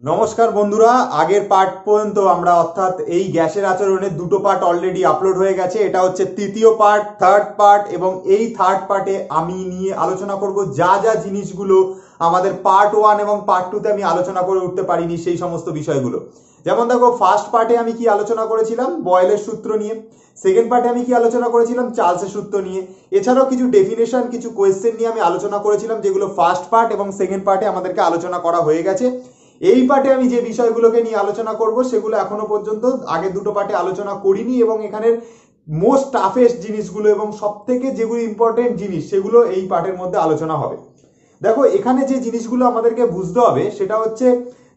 নমস্কার বন্ধুরা, আগের পার্ট পর্যন্ত আমরা অর্থাৎ এই গ্যাসের আচরণের দুটো পার্ট অলরেডি আপলোড হয়ে গেছে। এটা হচ্ছে তৃতীয় পার্ট, থার্ড পার্ট, এবং এই থার্ড পার্টে আমি নিয়ে আলোচনা করব যা যা জিনিসগুলো আমাদের পার্ট 1 এবং পার্ট 2 তে আমি আলোচনা করে উঠতে পারিনি সেই সমস্ত বিষয়গুলো। যেমন দেখো, ফার্স্ট পার্টে আমি কি আলোচনা করেছিলাম বয়েলের সূত্র নিয়ে, সেকেন্ড পার্টে আমি কি আলোচনা করেছিলাম চার্লসের সূত্র নিয়ে, এছাড়াও কিছু ডেফিনেশন কিছু কোয়েশ্চেন নিয়ে আমি আলোচনা করেছিলাম যেগুলো ফার্স্ট পার্ট এবং সেকেন্ড পার্টে আমাদেরকে আলোচনা করা হয়ে গেছে। এই পার্টে আমি যে বিষয়গুলোকে নিয়ে আলোচনা করব সেগুলো এখনো পর্যন্ত আগের দুটো পার্টে আলোচনা করিনি, এবং এখানের মোস্ট টাফেস্ট জিনিসগুলো এবং সব থেকে যেগুলো ইম্পর্টেন্ট জিনিস সেগুলো এই পার্টের মধ্যে আলোচনা হবে। দেখো, এখানে যে জিনিসগুলো আমাদেরকে বুঝতে হবে সেটা হচ্ছে,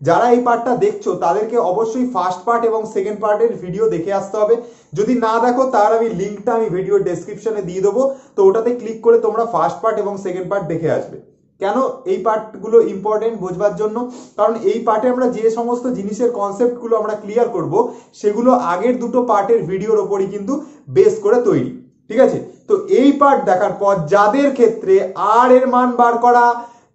যারা এই পার্টটা দেখছো তাদেরকে অবশ্যই ফার্স্ট পার্ট এবং সেকেন্ড পার্টের ভিডিও দেখে আসতে হবে। যদি না দেখো তার আমি লিঙ্কটা আমি ভিডিও ডেসক্রিপশনে দিয়ে দেবো, তো ওটাতে ক্লিক করে তোমরা ফার্স্ট পার্ট এবং সেকেন্ড পার্ট দেখে আসবে। কেন এই পার্টগুলো ইম্পর্টেন্ট বোঝবার জন্য, কারণ এই পার্টে আমরা যে সমস্ত জিনিসের কনসেপ্টগুলো আমরা ক্লিয়ার করব সেগুলো আগের দুটো পার্টের ভিডিওর ওপরই কিন্তু বেস করে তৈরি। ঠিক আছে, তো এই পার্ট দেখার পর যাদের ক্ষেত্রে আর এর মান বার করা,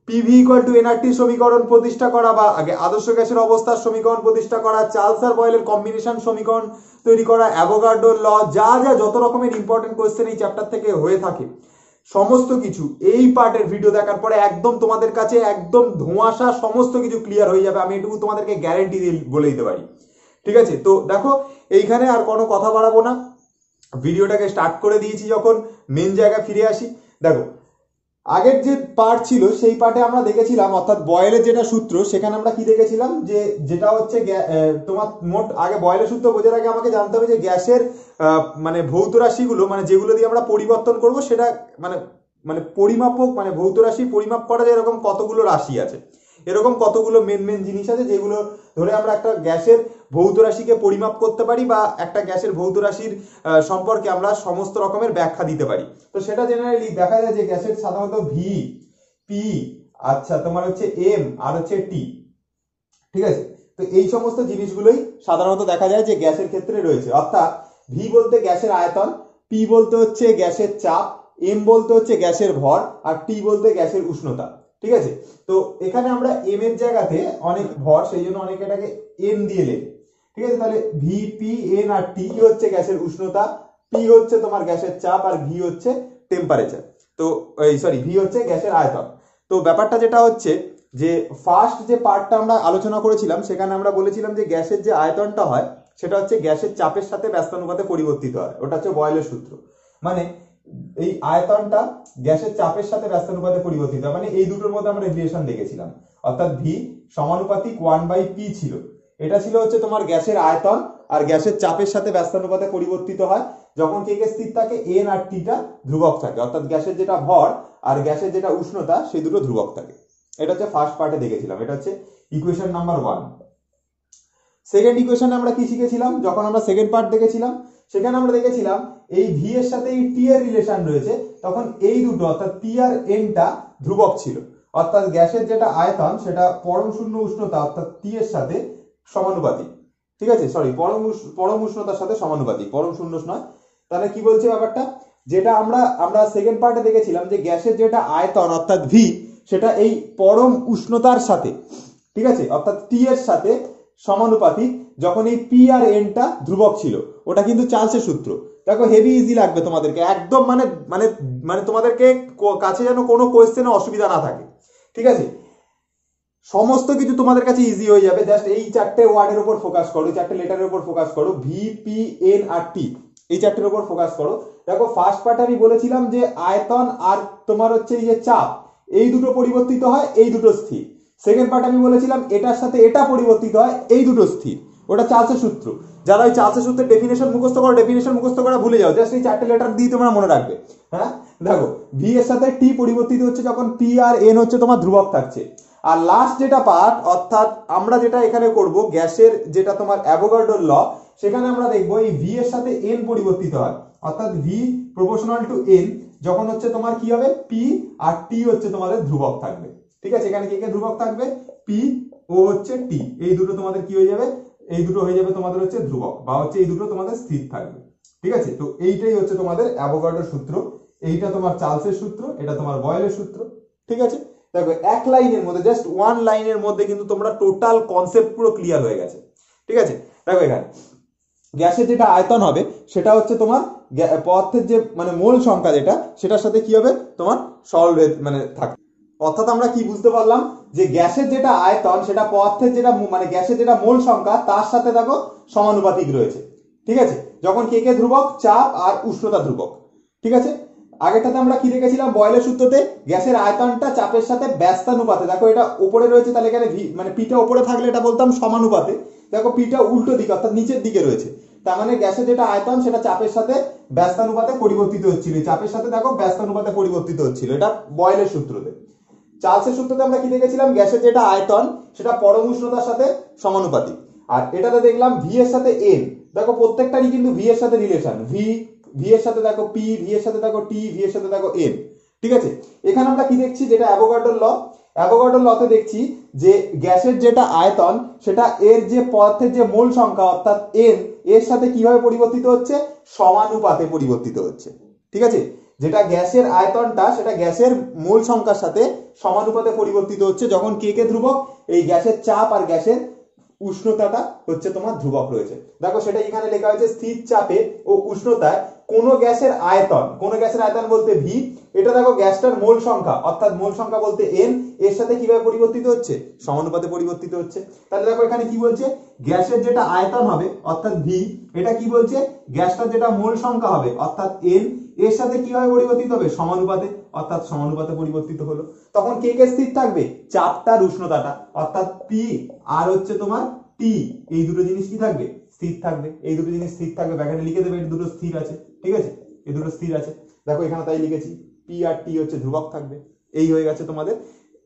পিভি ইকুয়াল টু এনআরটি সমীকরণ প্রতিষ্ঠা করা, বা আগে আদর্শ গ্যাসের অবস্থার সমীকরণ প্রতিষ্ঠা করা, চার্লস আর বয়েলের কম্বিনেশন সমীকরণ তৈরি করা, অ্যাভোগাড্রোর ল, যা যা যত রকমের ইম্পর্টেন্ট কোয়েশ্চেন এই চ্যাপ্টার থেকে হয়ে থাকে সমস্ত কিছু এই পার্টের ভিডিও দেখার পরে একদম তোমাদের কাছে একদম ধোঁয়াশা সমস্ত কিছু ক্লিয়ার হয়ে যাবে, আমি এটুকু তোমাদেরকে গ্যারেন্টি দিয়ে বলে দিতে পারি। ঠিক আছে, তো দেখো এইখানে আর কোনো কথা বাড়াবো না, ভিডিওটাকে স্টার্ট করে দিয়েছি, যখন মেন জায়গায় ফিরে আসি। দেখো, আগের যে পার্ট ছিল সেই পার্টে আমরা দেখেছিলাম, অর্থাৎ বয়েলের যেটা সূত্র সেখানে আমরা কি দেখেছিলাম, যে যেটা হচ্ছে তোমার মোট আগে বয়েলের সূত্র বোঝার আগে আমাকে জানতে হবে যে গ্যাসের মানে ভৌত রাশিগুলো, মানে যেগুলো দিয়ে আমরা পরিবর্তন করব সেটা মানে মানে পরিমাপক, মানে ভৌত রাশি পরিমাপ করা যায় এরকম কতগুলো রাশি আছে, এরকম কতগুলো মেন মেন জিনিস আছে যেগুলো ধরে আমরা একটা গ্যাসের ভৌত রাশিকে পরিমাপ করতে পারি, বা একটা গ্যাসের ভৌত রাশির সম্পর্কে আমরা সমস্ত রকমের ব্যাখ্যা দিতে পারি। তো সেটা জেনারেলি দেখা যায় যে গ্যাসের সাধারণত ভি, পি, আচ্ছা তোমার হচ্ছে এম আর হচ্ছে টি। ঠিক আছে, তো এই সমস্ত জিনিসগুলোই সাধারণত দেখা যায় যে গ্যাসের ক্ষেত্রে রয়েছে, অর্থাৎ ভি বলতে গ্যাসের আয়তন, পি বলতে হচ্ছে গ্যাসের চাপ, এম বলতে হচ্ছে গ্যাসের ভর, আর টি বলতে গ্যাসের উষ্ণতা। ঠিক আছে, তো এখানে আমরা এম এর জায়গাতে অনেক ভর, সেই জন্য অনেকে এটাকে এন দিয়ে লেখে। ঠিক আছে, তাহলে ভি, পি, এন আর টি হচ্ছে গ্যাসের উষ্ণতা, পি হচ্ছে তোমার গ্যাসের চাপ, আর ভি হচ্ছে টেম্পারেচার। তো সরি, ভি হচ্ছে গ্যাসের আয়তন। তো ব্যাপারটা যেটা হচ্ছে যে ফার্স্ট যে পার্টটা আমরা আলোচনা করেছিলাম সেখানে আমরা বলেছিলাম যে গ্যাসের যে আয়তনটা হয় সেটা হচ্ছে গ্যাসের চাপের সাথে ব্যস্তানুপাতে পরিবর্তিত হয়, ওটা হচ্ছে বয়েলের সূত্র। মানে এই আয়তনটা গ্যাসের চাপের সাথে ব্যস্তানুপাতে পরিবর্তিত হয়, মানে এই দুটোর মধ্যে আমরা রিলেশন দেখেছিলাম, অর্থাৎ ভি সমানুপাতিক 1/p ছিল। এটা ছিল হচ্ছে তোমার গ্যাসের আয়তন, আর গ্যাসের চাপের সাথে ব্যস্তানুপাতে পরিবর্তিত হয় যখন কে কে স্থির থাকে, এন আর টিটা ধ্রুবক থাকে, অর্থাৎ গ্যাসের যেটা ভর আর গ্যাসের যেটা উষ্ণতা সেই দুটো ধ্রুবক থাকে। এটা হচ্ছে ফার্স্ট পার্টে দেখেছিলাম, এটা হচ্ছে ইকুয়েশন নাম্বার 1। সেকেন্ড ইকুয়েশনে আমরা কি শিখেছিলাম, যখন আমরা সেকেন্ড পার্ট দেখেছিলাম সেখানে আমরা দেখেছিলাম এই ভি এর সাথে এই টি এর রিলেশন রয়েছে, তখন এই দুটো অর্থাৎ পি আর এনটা ধ্রুবক ছিল, অর্থাৎ গ্যাসের যেটা আয়তন সেটা পরম শূন্য উষ্ণতা অর্থাৎ টি এর সাথে সমানুপাতিক। ঠিক আছে, সরি, পরম উষ্ণতার সাথে সমানুপাতিক, পরম শূন্য নয়। তাহলে কি বলছে ব্যাপারটা, যেটা আমরা সেকেন্ড পার্টে দেখেছিলাম যে গ্যাসের যেটা আয়তন অর্থাৎ ভি সেটা এই পরম উষ্ণতার সাথে, ঠিক আছে, অর্থাৎ টি এর সাথে সমানুপাতিক যখন এই পি আর এনটা ধ্রুবক ছিল, ওটা কিন্তু চার্লসের সূত্র। দেখো, হেভি ইজি লাগবে তোমাদেরকে একদম, মানে মানে মানে তোমাদেরকে কাছে যেন কোনো কোয়েশ্চেনে অসুবিধা না থাকে। ঠিক আছে, সমস্ত কিছু তোমাদের কাছে ইজি হয়ে যাবে, জাস্ট এই চারটে ওয়ার্ডের উপর ফোকাস করো, এই চারটে লেটারের উপর ফোকাস করো, ভি, পি, এন আর টি, এই চারটের উপর ফোকাস করো। দেখো, ফার্স্ট পার্টে আমি বলেছিলাম যে আয়তন আর তোমার হচ্ছে এই যে চাপ, এই দুটো পরিবর্তিত হয়, এই দুটো স্থির। সেকেন্ড পার্ট আমি বলেছিলাম এটার সাথে এটা পরিবর্তিত হয়, এই দুটো স্থির, ওটা চার্লসের সূত্র। যারা ওই চার্লসের সূত্রের ডেফিনেশন মুখস্থ করো, ডেফিনেশন মুখস্থ করা ভুলে যাও, জাস্ট এই চারটে লেটার দিয়ে তোমরা মনে রাখবে। হ্যাঁ, দেখো, ভি এর সাথে টি পরিবর্তিত হচ্ছে যখন পি আর এন হচ্ছে তোমার ধ্রুবক থাকছে। আর লাস্ট যেটা পার্ট, অর্থাৎ আমরা যেটা এখানে করব গ্যাসের যেটা তোমার অ্যাভোগাড্রোর ল, সেখানে আমরা দেখবো এই ভি এর সাথে এন পরিবর্তিত হয়, অর্থাৎ ভি প্রপোর্শনাল টু এন যখন হচ্ছে তোমার কি হবে, পি আর টি হচ্ছে তোমাদের ধ্রুবক থাকবে। ঠিক আছে, এখানে কে কে ধ্রুবক থাকবে, পি ও হচ্ছে টি, এই দুটো তোমাদের কি হয়ে যাবে, এই দুটো হয়ে যাবে তোমাদের হচ্ছে ধ্রুবক, বা হচ্ছে এই দুটো তোমাদের স্থির থাকবে। ঠিক আছে, তো এইটাই হচ্ছে তোমাদের অ্যাভোগাড্রোর সূত্র, এইটা তোমার চার্লসের সূত্র, এটা তোমার বয়েলের সূত্র। ঠিক আছে, দেখো এক লাইনের মধ্যে, জাস্ট ওয়ান লাইনের মধ্যে কিন্তু তোমরা টোটাল কনসেপ্ট পুরো ক্লিয়ার হয়ে গেছে। ঠিক আছে, দেখো এখানে গ্যাসের যেটা আয়তন হবে সেটা হচ্ছে তোমার পদার্থের যে মানে মোল সংখ্যা যেটা, সেটার সাথে কি হবে তোমার সরলরেখ মানে থাকে। অর্থাৎ আমরা কি বুঝতে পারলাম যে গ্যাসের যেটা আয়তন সেটা পদার্থের যেটা মানে গ্যাসের যেটা মোল সংখ্যা তার সাথে দেখো সমানুপাতিক রয়েছে। ঠিক আছে, যখন কে কে ধ্রুবক, চাপ আর উষ্ণতা ধ্রুবক। ঠিক আছে, আগেরটাতে আমরা কি দেখেছিলাম বয়লের সূত্রতে গ্যাসের আয়তনটা চাপের সাথে ব্যস্তানুপাতে, দেখো এটা উপরে রয়েছে তাহলে এখানে মানে পিটা উপরে থাকলে এটা বলতাম সমানুপাতে, দেখো পিটা উল্টো দিকে অর্থাৎ নিচের দিকে রয়েছে, তার মানে গ্যাসের যেটা আয়তন সেটা চাপের সাথে ব্যস্তানুপাতে পরিবর্তিত হচ্ছিল, চাপের সাথে দেখো ব্যস্তানুপাতে পরিবর্তিত হচ্ছিল, এটা বয়লের সূত্রতে। চার্লসের সূত্রতে আমরা কি দেখেছিলাম গ্যাসের যেটা আয়তন সেটা পরম উষ্ণতার সাথে সমানুপাতিক, আর এটাতে দেখলাম ভি এর সাথে এন, দেখো প্রত্যেকটারই কিন্তু ভি এর সাথে রিলেশন, ভি এর সাথে দেখো পি, ভি এর সাথে দেখো টি, ভি এর সাথে দেখো এন। ঠিক আছে, এখানে আমরা কি দেখছি যেটা অ্যাভোগাড্রোর ল, অ্যাভোগাড্রোর লতে দেখছি যে গ্যাসের যেটা আয়তন সেটা এর যে পদার্থের যে মোল সংখ্যা অর্থাৎ এন এর সাথে কিভাবে পরিবর্তিত হচ্ছে, সমানুপাতে পরিবর্তিত হচ্ছে। ঠিক আছে, যেটা গ্যাসের আয়তনটা সেটা গ্যাসের মোল সংখ্যার সাথে সমানুপাতে পরিবর্তিত হচ্ছে যখন কে কে ধ্রুবক, এই গ্যাসের চাপ আর গ্যাসের উষ্ণতাটা হচ্ছে তোমার ধ্রুবক রয়েছে। দেখো সেটা এখানে লেখা হয়েছে স্থির চাপে ও উষ্ণতায় কোন গ্যাসের আয়তন, কোন গ্যাসের আয়তন বলতে ভি, এটা দেখো গ্যাসটার মোল সংখ্যা অর্থাৎ মোল সংখ্যা বলতে এন এর সাথে কিভাবে পরিবর্তিত হচ্ছে, সমানুপাতে পরিবর্তিত হচ্ছে। তাহলে দেখো এখানে কি বলছে গ্যাসের যেটা আয়তন হবে অর্থাৎ ভি, এটা কি বলছে গ্যাসটার যেটা মোল সংখ্যা হবে অর্থাৎ এন এর সাথে কিভাবে পরিবর্তিত হবে, সমানুপাতে, অর্থাৎ সমানুপাতে পরিবর্তিত হলো। তখন কে কে স্থির থাকবে, চাপটার উষ্ণতাটা অর্থাৎ পি আর হচ্ছে তোমার টি, এই দুটো জিনিস কি থাকবে, স্থির থাকবে, এই দুটো জিনিস স্থির থাকবে, ব্র্যাকেটে লিখে দেবে এই দুটো স্থির আছে। ঠিক আছে, এই দুটো স্থির আছে, দেখো এখানে তাই লিখেছি পি আর টি হচ্ছে ধ্রুবক থাকবে। এই হয়ে গেছে তোমাদের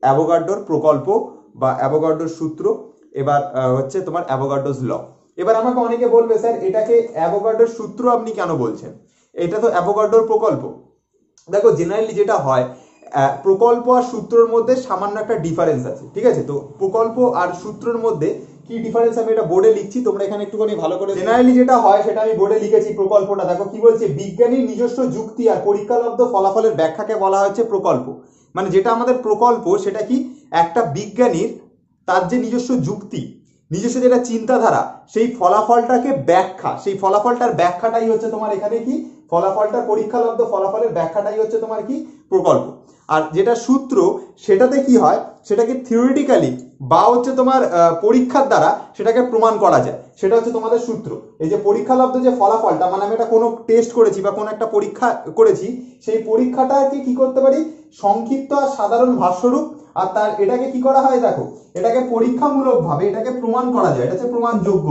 অ্যাভোগাড্রোর প্রকল্প বা অ্যাভোগাড্রোর সূত্র। এবার হচ্ছে তোমার অ্যাভোগাড্রোস ল। এবার আমাকে অনেকে বলবে স্যার এটাকে অ্যাভোগাড্রোর সূত্র আপনি কেন বলছেন, এটা তো অ্যাভোগাড্রোর প্রকল্প। দেখো জেনারেলি যেটা হয় প্রকল্প আর সূত্রের মধ্যে সামান্য একটা ডিফারেন্স আছে। ঠিক আছে, তো প্রকল্প আর সূত্রের মধ্যে কি ডিফারেন্স আমি এটা বোর্ডে লিখছি, তোমরা এখানে একটুখানি ভালো করে, জেনারেলি যেটা হয় সেটা আমি বোর্ডে লিখেছি প্রকল্পটা। দেখো কি বলছে, বিজ্ঞানীর নিজস্ব যুক্তি আর পরীক্ষালব্ধ ফলাফলের ব্যাখ্যাকে বলা হচ্ছে প্রকল্প। মানে যেটা আমাদের প্রকল্প সেটা কি একটা বিজ্ঞানীর তার যে নিজস্ব যুক্তি, নিজস্ব যেটা চিন্তাধারা, সেই ফলাফলটাকে ব্যাখ্যা, সেই ফলাফলটার ব্যাখ্যাটাই হচ্ছে তোমার এখানে কি, ফলাফলটার পরীক্ষালব্ধ ফলাফলের ব্যাখ্যাটাই হচ্ছে তোমার কি প্রকল্প। আর যেটা সূত্র সেটাতে কি হয়, সেটাকে থিওরিটিক্যালি বা হচ্ছে তোমার পরীক্ষার দ্বারা সেটাকে প্রমাণ করা যায়, সেটা হচ্ছে তোমাদের সূত্র। এই যে পরীক্ষালব্ধ যে ফলাফলটা, মানে আমি এটা কোনো টেস্ট করেছি বা কোনো একটা পরীক্ষা করেছি, সেই পরীক্ষাটাকে কি করতে পারি, সংক্ষিপ্ত আর সাধারণ ভাষ্যরূপ, আর তার এটাকে কি করা হয়, দেখো এটাকে পরীক্ষামূলক ভাবে এটাকে প্রমাণ করা যায়, এটা হচ্ছে প্রমাণযোগ্য।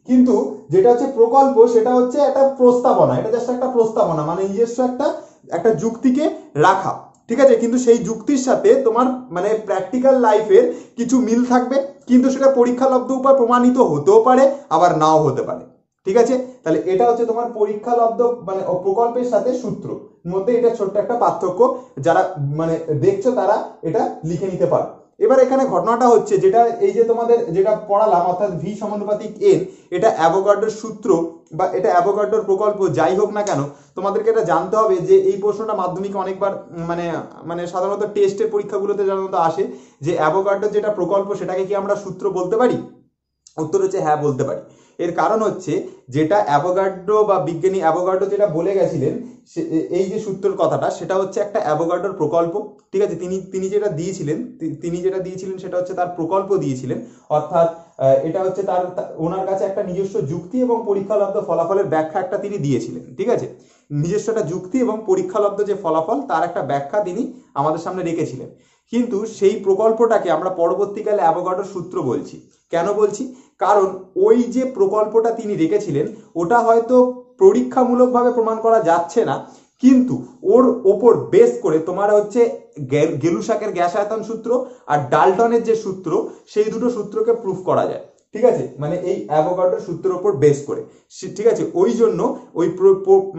কিন্তু যেটা হচ্ছে প্রকল্প সেটা হচ্ছে একটা প্রস্তাবনা, এটা জাস্ট একটা প্রস্তাবনা, মানে নিজস্ব একটা যুক্তিকে রাখা। ঠিক আছে, কিন্তু সেই যুক্তির সাথে তোমার মানে প্র্যাকটিক্যাল লাইফের কিছু মিল থাকবে, কিন্তু সেটা পরীক্ষালব্ধ উপায় প্রমাণিত হতেও পারে আবার নাও হতে পারে। ঠিক আছে, তাহলে এটা হচ্ছে তোমার পরীক্ষালব্ধ মানে প্রকল্পের সাথে সূত্র মধ্যে এটা ছোট্ট একটা পার্থক্য, যারা মানে দেখছো তারা এটা লিখে নিতে পারো। এবার এখানে ঘটনাটা হচ্ছে যেটা এই যে তোমাদের যেটা পড়ালাম অর্থাৎ ভি সমানুপাতিক এন, এটা অ্যাভোগাড্রোর সূত্র বা এটা অ্যাভোগাড্রোর প্রকল্প যাই হোক না কেন, তোমাদেরকে এটা জানতে হবে যে এই প্রশ্নটা মাধ্যমিকে অনেকবার মানে মানে সাধারণত টেস্টের পরীক্ষাগুলোতে সাধারণত আসে যে অ্যাভোগাড্রোর যেটা প্রকল্প সেটাকে কি আমরা সূত্র বলতে পারি, উত্তর হচ্ছে হ্যাঁ বলতে পারি। এর কারণ হচ্ছে যেটা অ্যাভোগাড্রো বা বিজ্ঞানী অ্যাভোগাড্রো যেটা বলে গেছিলেন, এই যে সূত্রের কথাটা সেটা হচ্ছে একটা অ্যাভোগাড্রোর প্রকল্প। ঠিক আছে, তিনি যেটা দিয়েছিলেন সেটা হচ্ছে তার প্রকল্প দিয়েছিলেন, অর্থাৎ এটা হচ্ছে তার ওনার কাছে একটা নিজস্ব যুক্তি এবং পরীক্ষালব্ধ ফলাফলের ব্যাখ্যা একটা তিনি দিয়েছিলেন। ঠিক আছে, নিজস্ব একটা যুক্তি এবং পরীক্ষালব্ধ যে ফলাফল তার একটা ব্যাখ্যা তিনি আমাদের সামনে রেখেছিলেন। কিন্তু সেই প্রকল্পটাকে আমরা পরবর্তীকালে অ্যাভোগাড্রোর সূত্র বলছি। কেন বলছি, কারণ ওই যে প্রকল্পটা তিনি রেখেছিলেন ওটা হয়তো পরীক্ষামূলকভাবে প্রমাণ করা যাচ্ছে না, কিন্তু ওর ওপর বেস করে তোমার হচ্ছে গেলুসাকের গ্যাস আয়তন সূত্র আর ডাল্টনের যে সূত্র, সেই দুটো সূত্রকে প্রুফ করা যায়। ঠিক আছে, মানে এই অ্যাভোগাড্রোর সূত্রের উপর বেস করে। ঠিক আছে, ওই জন্য ওই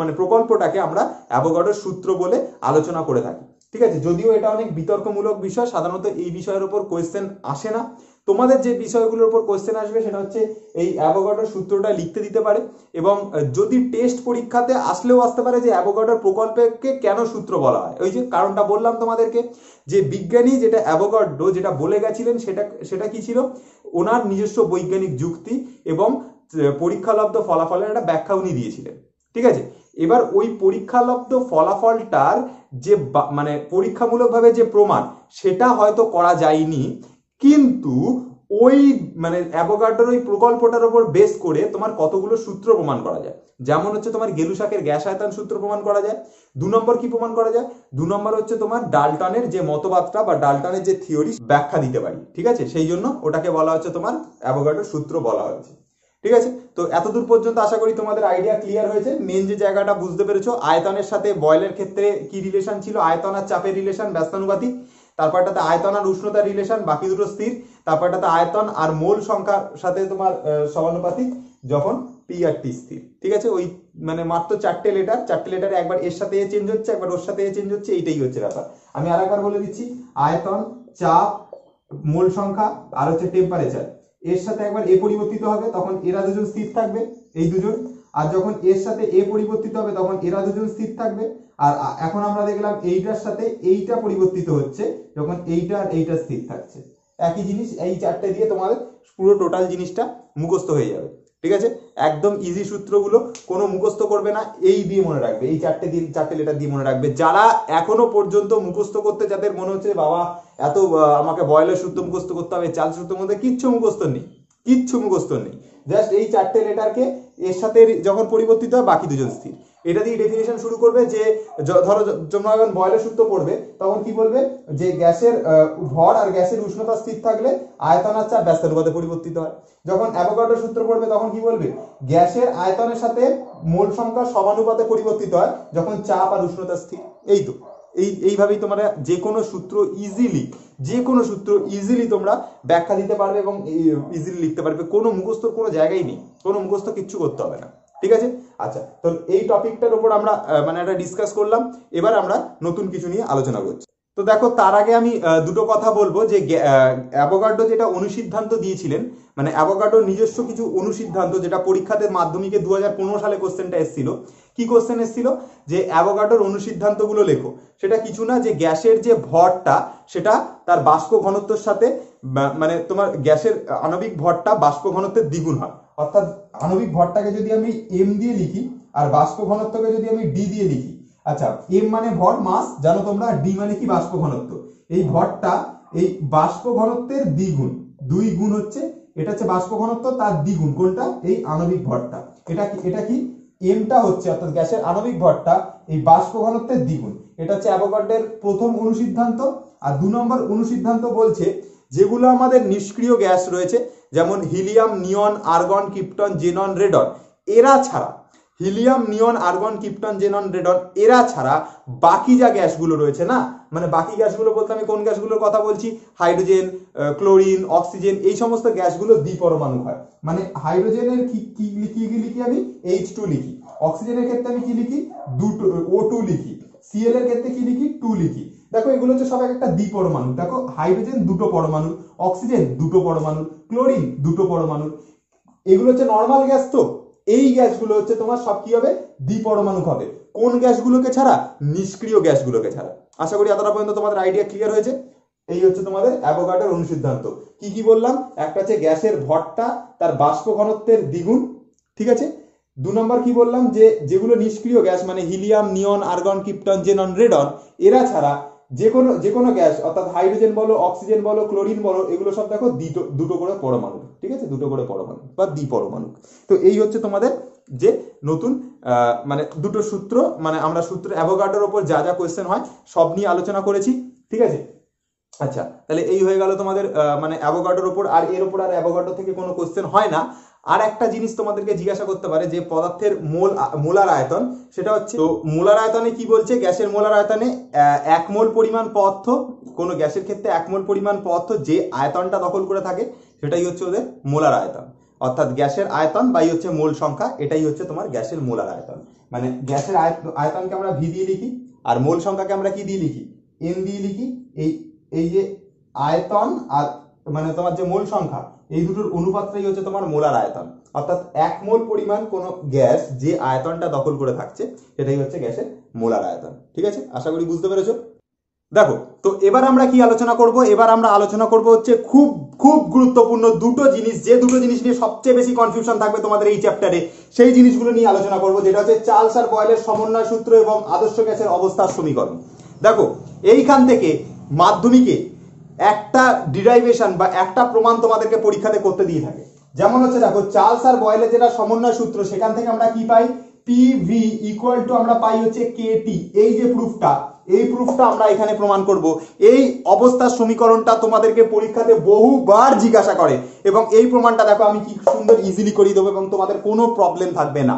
মানে প্রকল্পটাকে আমরা অ্যাভোগাড্রোর সূত্র বলে আলোচনা করে থাকি। ঠিক আছে, যদিও এটা অনেক বিতর্কমূলক বিষয়, সাধারণত এই বিষয়ের উপর কোয়েশ্চেন আসে না। তোমাদের যে বিষয়গুলোর উপর কোয়েশ্চেন আসবে সেটা হচ্ছে এই অ্যাভোগাড্রোর সূত্রটা লিখতে দিতে পারে, এবং যদি টেস্ট পরীক্ষাতে আসলেও আসতে পারে যে অ্যাভোগাড্রোর প্রকল্পকে কেন সূত্র বলা হয়। ওই যে কারণটা বললাম তোমাদেরকে, যে বিজ্ঞানী যেটা অ্যাভোগাড্রো যেটা বলে গেছিলেন সেটা কি ছিল, ওনার নিজস্ব বৈজ্ঞানিক যুক্তি এবং পরীক্ষালব্ধ ফলাফলের একটা ব্যাখ্যা উনি দিয়েছিলেন। ঠিক আছে, এবার ওই পরীক্ষালব্ধ ফলাফলটার যে মানে পরীক্ষামূলকভাবে যে প্রমাণ সেটা হয়তো করা যায়নি, কিন্তু ওই মানে অ্যাভোগাড্রোর ওই প্রকল্পটার উপর বেস করে তোমার কতগুলো সূত্র প্রমাণ করা যায়। যেমন হচ্ছে তোমার গেলুসাকের গ্যাস আয়তন সূত্র প্রমাণ করা যায়। 2 নম্বর কি প্রমাণ করা যায়, 2 নম্বর হচ্ছে তোমার ডাল্টনের যে মতবাদটা বা ডাল্টনের যে থিওরি ব্যাখ্যা দিতে পারি। ঠিক আছে, সেই জন্য ওটাকে বলা হচ্ছে তোমার অ্যাভোগাড্রোর সূত্র বলা হয়েছে। ঠিক আছে, তো এতদূর পর্যন্ত আশা করি তোমাদের আইডিয়া ক্লিয়ার হয়েছে। মেন যে জায়গাটা বুঝতে পেরেছো, আয়তনের সাথে বয়েলের ক্ষেত্রে কি রিলেশন ছিল, আয়তন আর চাপের রিলেশন ব্যস্তানুপাতিক, তারপরটাতে আয়তন আর উষ্ণতার রিলেশন, বাকি দুটো স্থির, তারপরটাতে আয়তন আর মোল সংখ্যার সাথে তোমার সমানুপাতিক যখন পি আর টি স্থির। ঠিক আছে, ওই মানে মাত্র 4টে লেটারে একবার এর সাথে এ চেঞ্জ হচ্ছে, একবার ওর সাথে এ চেঞ্জ হচ্ছে, এইটাই হচ্ছে ব্যাপার। আমি আরেকবার বলে দিচ্ছি, আয়তন, চাপ, মোল সংখ্যা আর হচ্ছে টেম্পারেচার, এর সাথে একবার এ পরিবর্তিত হবে তখন এরা দুজন স্থির থাকবে, এই দুজন, আর যখন এর সাথে এ পরিবর্তিত হবে তখন এরা দুজন স্থির থাকবে। আর এখন আমরা দেখলাম এইটার সাথে এইটা পরিবর্তিত হচ্ছে যখন এইটা আর এইটা স্থির থাকছে। একই জিনিস, এই 4টে দিয়ে তোমাদের পুরো টোটাল জিনিসটা মুখস্থ হয়ে যাবে। ঠিক আছে, একদম ইজি সূত্রগুলো, কোনো মুখস্থ করবে না, এই দিয়ে মনে রাখবে, এই 4টে লেটার দিয়ে মনে রাখবে। যারা এখনো পর্যন্ত মুখস্থ করতে, যাদের মনে হচ্ছে বাবা এত আমাকে বয়েলের সূত্র মুখস্থ করতে হবে, চাল সূত্রের মধ্যে কিচ্ছু মুখস্থ নেই, জাস্ট এই 4টে লেটারকে এর সাথে যখন পরিবর্তিত হয় বাকি দুজন স্থির, এটা দিয়ে ডেফিনেশন শুরু করবে। যে ধরো তোমরা যখন বয়েলের সূত্র পড়বে তখন কি বলবে, যে গ্যাসের ভর আর গ্যাসের উষ্ণতা স্থির থাকলে আয়তন আর চাপ ব্যস্তানুপাতে পরিবর্তিত হয়। যখন অ্যাভোগাড্রোর সূত্র পড়বে তখন কি বলবে, গ্যাসের আয়তনের সাথে মোল সংখ্যা সমানুপাতে পরিবর্তিত হয় যখন চাপ আর উষ্ণতা স্থির। এই তো এইভাবেই তোমরা যে কোনো সূত্র ইজিলি তোমরা ব্যাখ্যা দিতে পারবে এবং ইজিলি লিখতে পারবে। কোনো মুখস্থর কোনো জায়গায় নেই, কোনো মুখস্থ কিচ্ছু করতে হবে না। ঠিক আছে, আচ্ছা, তো এই টপিকটার উপর আমরা মানে একটা ডিসকাস করলাম। এবার আমরা নতুন কিছু নিয়ে আলোচনা করছি। তো দেখো, তার আগে আমি দুটো কথা বলবো, যে অ্যাভোগাড্রো যেটা অনুসিদ্ধান্ত দিয়েছিলেন, মানে অ্যাভোগাড্রোর নিজস্ব কিছু অনুসিদ্ধান্ত, যেটা পরীক্ষাতে মাধ্যমিকে 2015 সালে কোশ্চেনটা এসেছিল। কি কোশ্চেন এসেছিল, যে অ্যাভোগাড্রোর অনুসিদ্ধান্তগুলো লেখো। সেটা কিছু না, যে গ্যাসের যে ভরটা সেটা তার বাষ্প ঘনত্বের সাথে মানে তোমার গ্যাসের আণবিক ভরটা বাষ্প ঘনত্বের দ্বিগুণ হয়। অর্থাৎ আণবিক ভরটাকে যদি আমি এম দিয়ে লিখি আর বাষ্প ঘনত্বকে যদি আমি ডি দিয়ে লিখি, আচ্ছা, এম মানে ভর মাস জানো তোমরা, ডি মানে কি বাষ্প ঘনত্ব, এই ভরটা এই বাষ্প ঘনত্বের দ্বিগুণ, 2 গুণ হচ্ছে, এটা হচ্ছে বাষ্প ঘনত্ব, তার দ্বিগুণ কোনটা, এই আণবিক ভরটা। এটা কি এমটা হচ্ছে, অর্থাৎ গ্যাসের আণবিক ভরটা এই বাষ্প ঘনত্বের দ্বিগুণ। এটা হচ্ছে অ্যাভোগাড্রোর প্রথম অনুসিদ্ধান্ত। আর 2 নম্বর অনুসিদ্ধান্ত বলছে, যেগুলো আমাদের নিষ্ক্রিয় গ্যাস রয়েছে, যেমন হিলিয়াম, নিয়ন, আর্গন, ক্রিপ্টন, জেনন, রেডন, এরা ছাড়া, হিলিয়াম, নিয়ন, আর্গন, ক্রিপ্টন, জেনন, রেডন, এরা ছাড়া বাকি যা গ্যাসগুলো রয়েছে না, মানে বাকি গ্যাসগুলো বলতে আমি কোন গ্যাসগুলোর কথা বলছি, হাইড্রোজেন, ক্লোরিন, অক্সিজেন, এই সমস্ত গ্যাসগুলো দ্বিপরমাণু হয়। মানে হাইড্রোজেনের কি লিখি আমি, H2 লিখি, অক্সিজেনের ক্ষেত্রে আমি কি লিখি, O2 লিখি, Cl এর ক্ষেত্রে কি লিখি, 2 লিখি। দেখো, এগুলো হচ্ছে সব একটা দ্বিপরমাণু। দেখো, হাইড্রোজেন 2টো পরমাণু, অক্সিজেন 2টো পরমাণু, ক্লোরিন 2টো পরমাণু, এগুলো হচ্ছে নর্মাল গ্যাস। তো এই গ্যাসগুলো হচ্ছে তোমার সব কি হবে, দ্বিপরমাণুক হবে। কোন গ্যাসগুলোকে ছাড়া, নিষ্ক্রিয় গ্যাসগুলোকে ছাড়া। আশা করি এতটা পর্যন্ত তোমাদের আইডিয়া ক্লিয়ার হয়েছে। এই হচ্ছে তোমাদের অ্যাভোগাড্রোর অনুসিদ্ধান্ত। কি বললাম, একটা হচ্ছে গ্যাসের ভরটা তার বাষ্প ঘনত্বের দ্বিগুণ। ঠিক আছে, 2 নম্বর কি বললাম, যে যেগুলো নিষ্ক্রিয় গ্যাস, মানে হিলিয়াম, নিয়ন, আর্গন, ক্রিপ্টন, জেনন, রেডন, এরা ছাড়া যে কোনো গ্যাস, অর্থাৎ হাইড্রোজেন বলো, অক্সিজেন বলো, ক্লোরিন বলো, এগুলো সব দেখো দুটো করে পরমাণু। ঠিক আছে, 2টো করে পরমাণু বা দ্বিপরমাণু। তো এই হচ্ছে তোমাদের যে নতুন মানে দুটো সূত্র, মানে আমরা সূত্র অ্যাভোগাড্রোর উপর যা যা কোয়েশ্চেন হয় সব নিয়ে আলোচনা করেছি। ঠিক আছে, আচ্ছা, তাহলে এই হয়ে গেল তোমাদের মানে অ্যাভোগাড্রোর উপর। আর এর উপর আর অ্যাভোগাড্রো থেকে কোনো কোশ্চেন হয় না। আর একটা জিনিস তোমাদেরকে জিজ্ঞাসা করতে পারে, যে পদার্থের মোলার আয়তন, সেটা হচ্ছে, তো মোলার আয়তনে কি বলছে, গ্যাসের মোলার আয়তনে 1 মোল পরিমাণ পদার্থ, কোনো গ্যাসের ক্ষেত্রে 1 মোল পরিমাণ পদার্থ যে আয়তনটা দখল করে থাকে, সেটাই হচ্ছে ওদের মোলার আয়তন। অর্থাৎ গ্যাসের আয়তন বাই হচ্ছে মোল সংখ্যা, এটাই হচ্ছে তোমার গ্যাসের মোলার আয়তন। মানে গ্যাসের আয়তনকে আমরা ভি দিয়ে লিখি, আর মোল সংখ্যাকে আমরা কি দিয়ে লিখি, এন দিয়ে লিখি, এই এই যে আয়তন আর মানে তোমার যে মোল সংখ্যা, এই দুটোর অনুপাতটাই হচ্ছে তোমার মোলার আয়তন। অর্থাৎ 1 মোল পরিমাণ কোনো গ্যাস যে আয়তনটা দখল করে থাকছে সেটাই হচ্ছে গ্যাসের মোলার আয়তন। ঠিক আছে, আশা করি বুঝতে পেরেছো। দেখো, তো এবার আমরা কি আলোচনা করব, এবার আমরা আলোচনা করব হচ্ছে খুব খুব গুরুত্বপূর্ণ দুটো জিনিস, যে দুটো জিনিস নিয়ে সবচেয়ে বেশি কনফিউশন থাকবে তোমাদের এই চ্যাপ্টারে, সেই জিনিসগুলো নিয়ে আলোচনা করব, যেটা হচ্ছে চার্লস আর বয়েলের সমন্বয় সূত্র এবং আদর্শ গ্যাসের অবস্থার সমীকরণ। দেখো, এইখান থেকে মাধ্যমিকে একটা ডিরাইভেশন বা একটা প্রমাণ তোমাদেরকে পরীক্ষাতে করতে দিয়ে থাকে। যেমন হচ্ছে দেখো, চার্লস আর বয়েলের যেটা সমন্বয় সূত্র, সেখান থেকে আমরা কি পাই, পিভি ইকুয়াল টু আমরা পাই হচ্ছে কেটি। এই যে প্রুফটা, এই প্রুফটা আমরা এখানে প্রমাণ করব। এই অবস্থার সমীকরণটা তোমাদেরকে পরীক্ষাতে বহুবার জিজ্ঞাসা করে এবং এই প্রমাণটা দেখো আমি কি সুন্দর ইজিলি করে দেবো এবং তোমাদের কোনো প্রবলেম থাকবে না।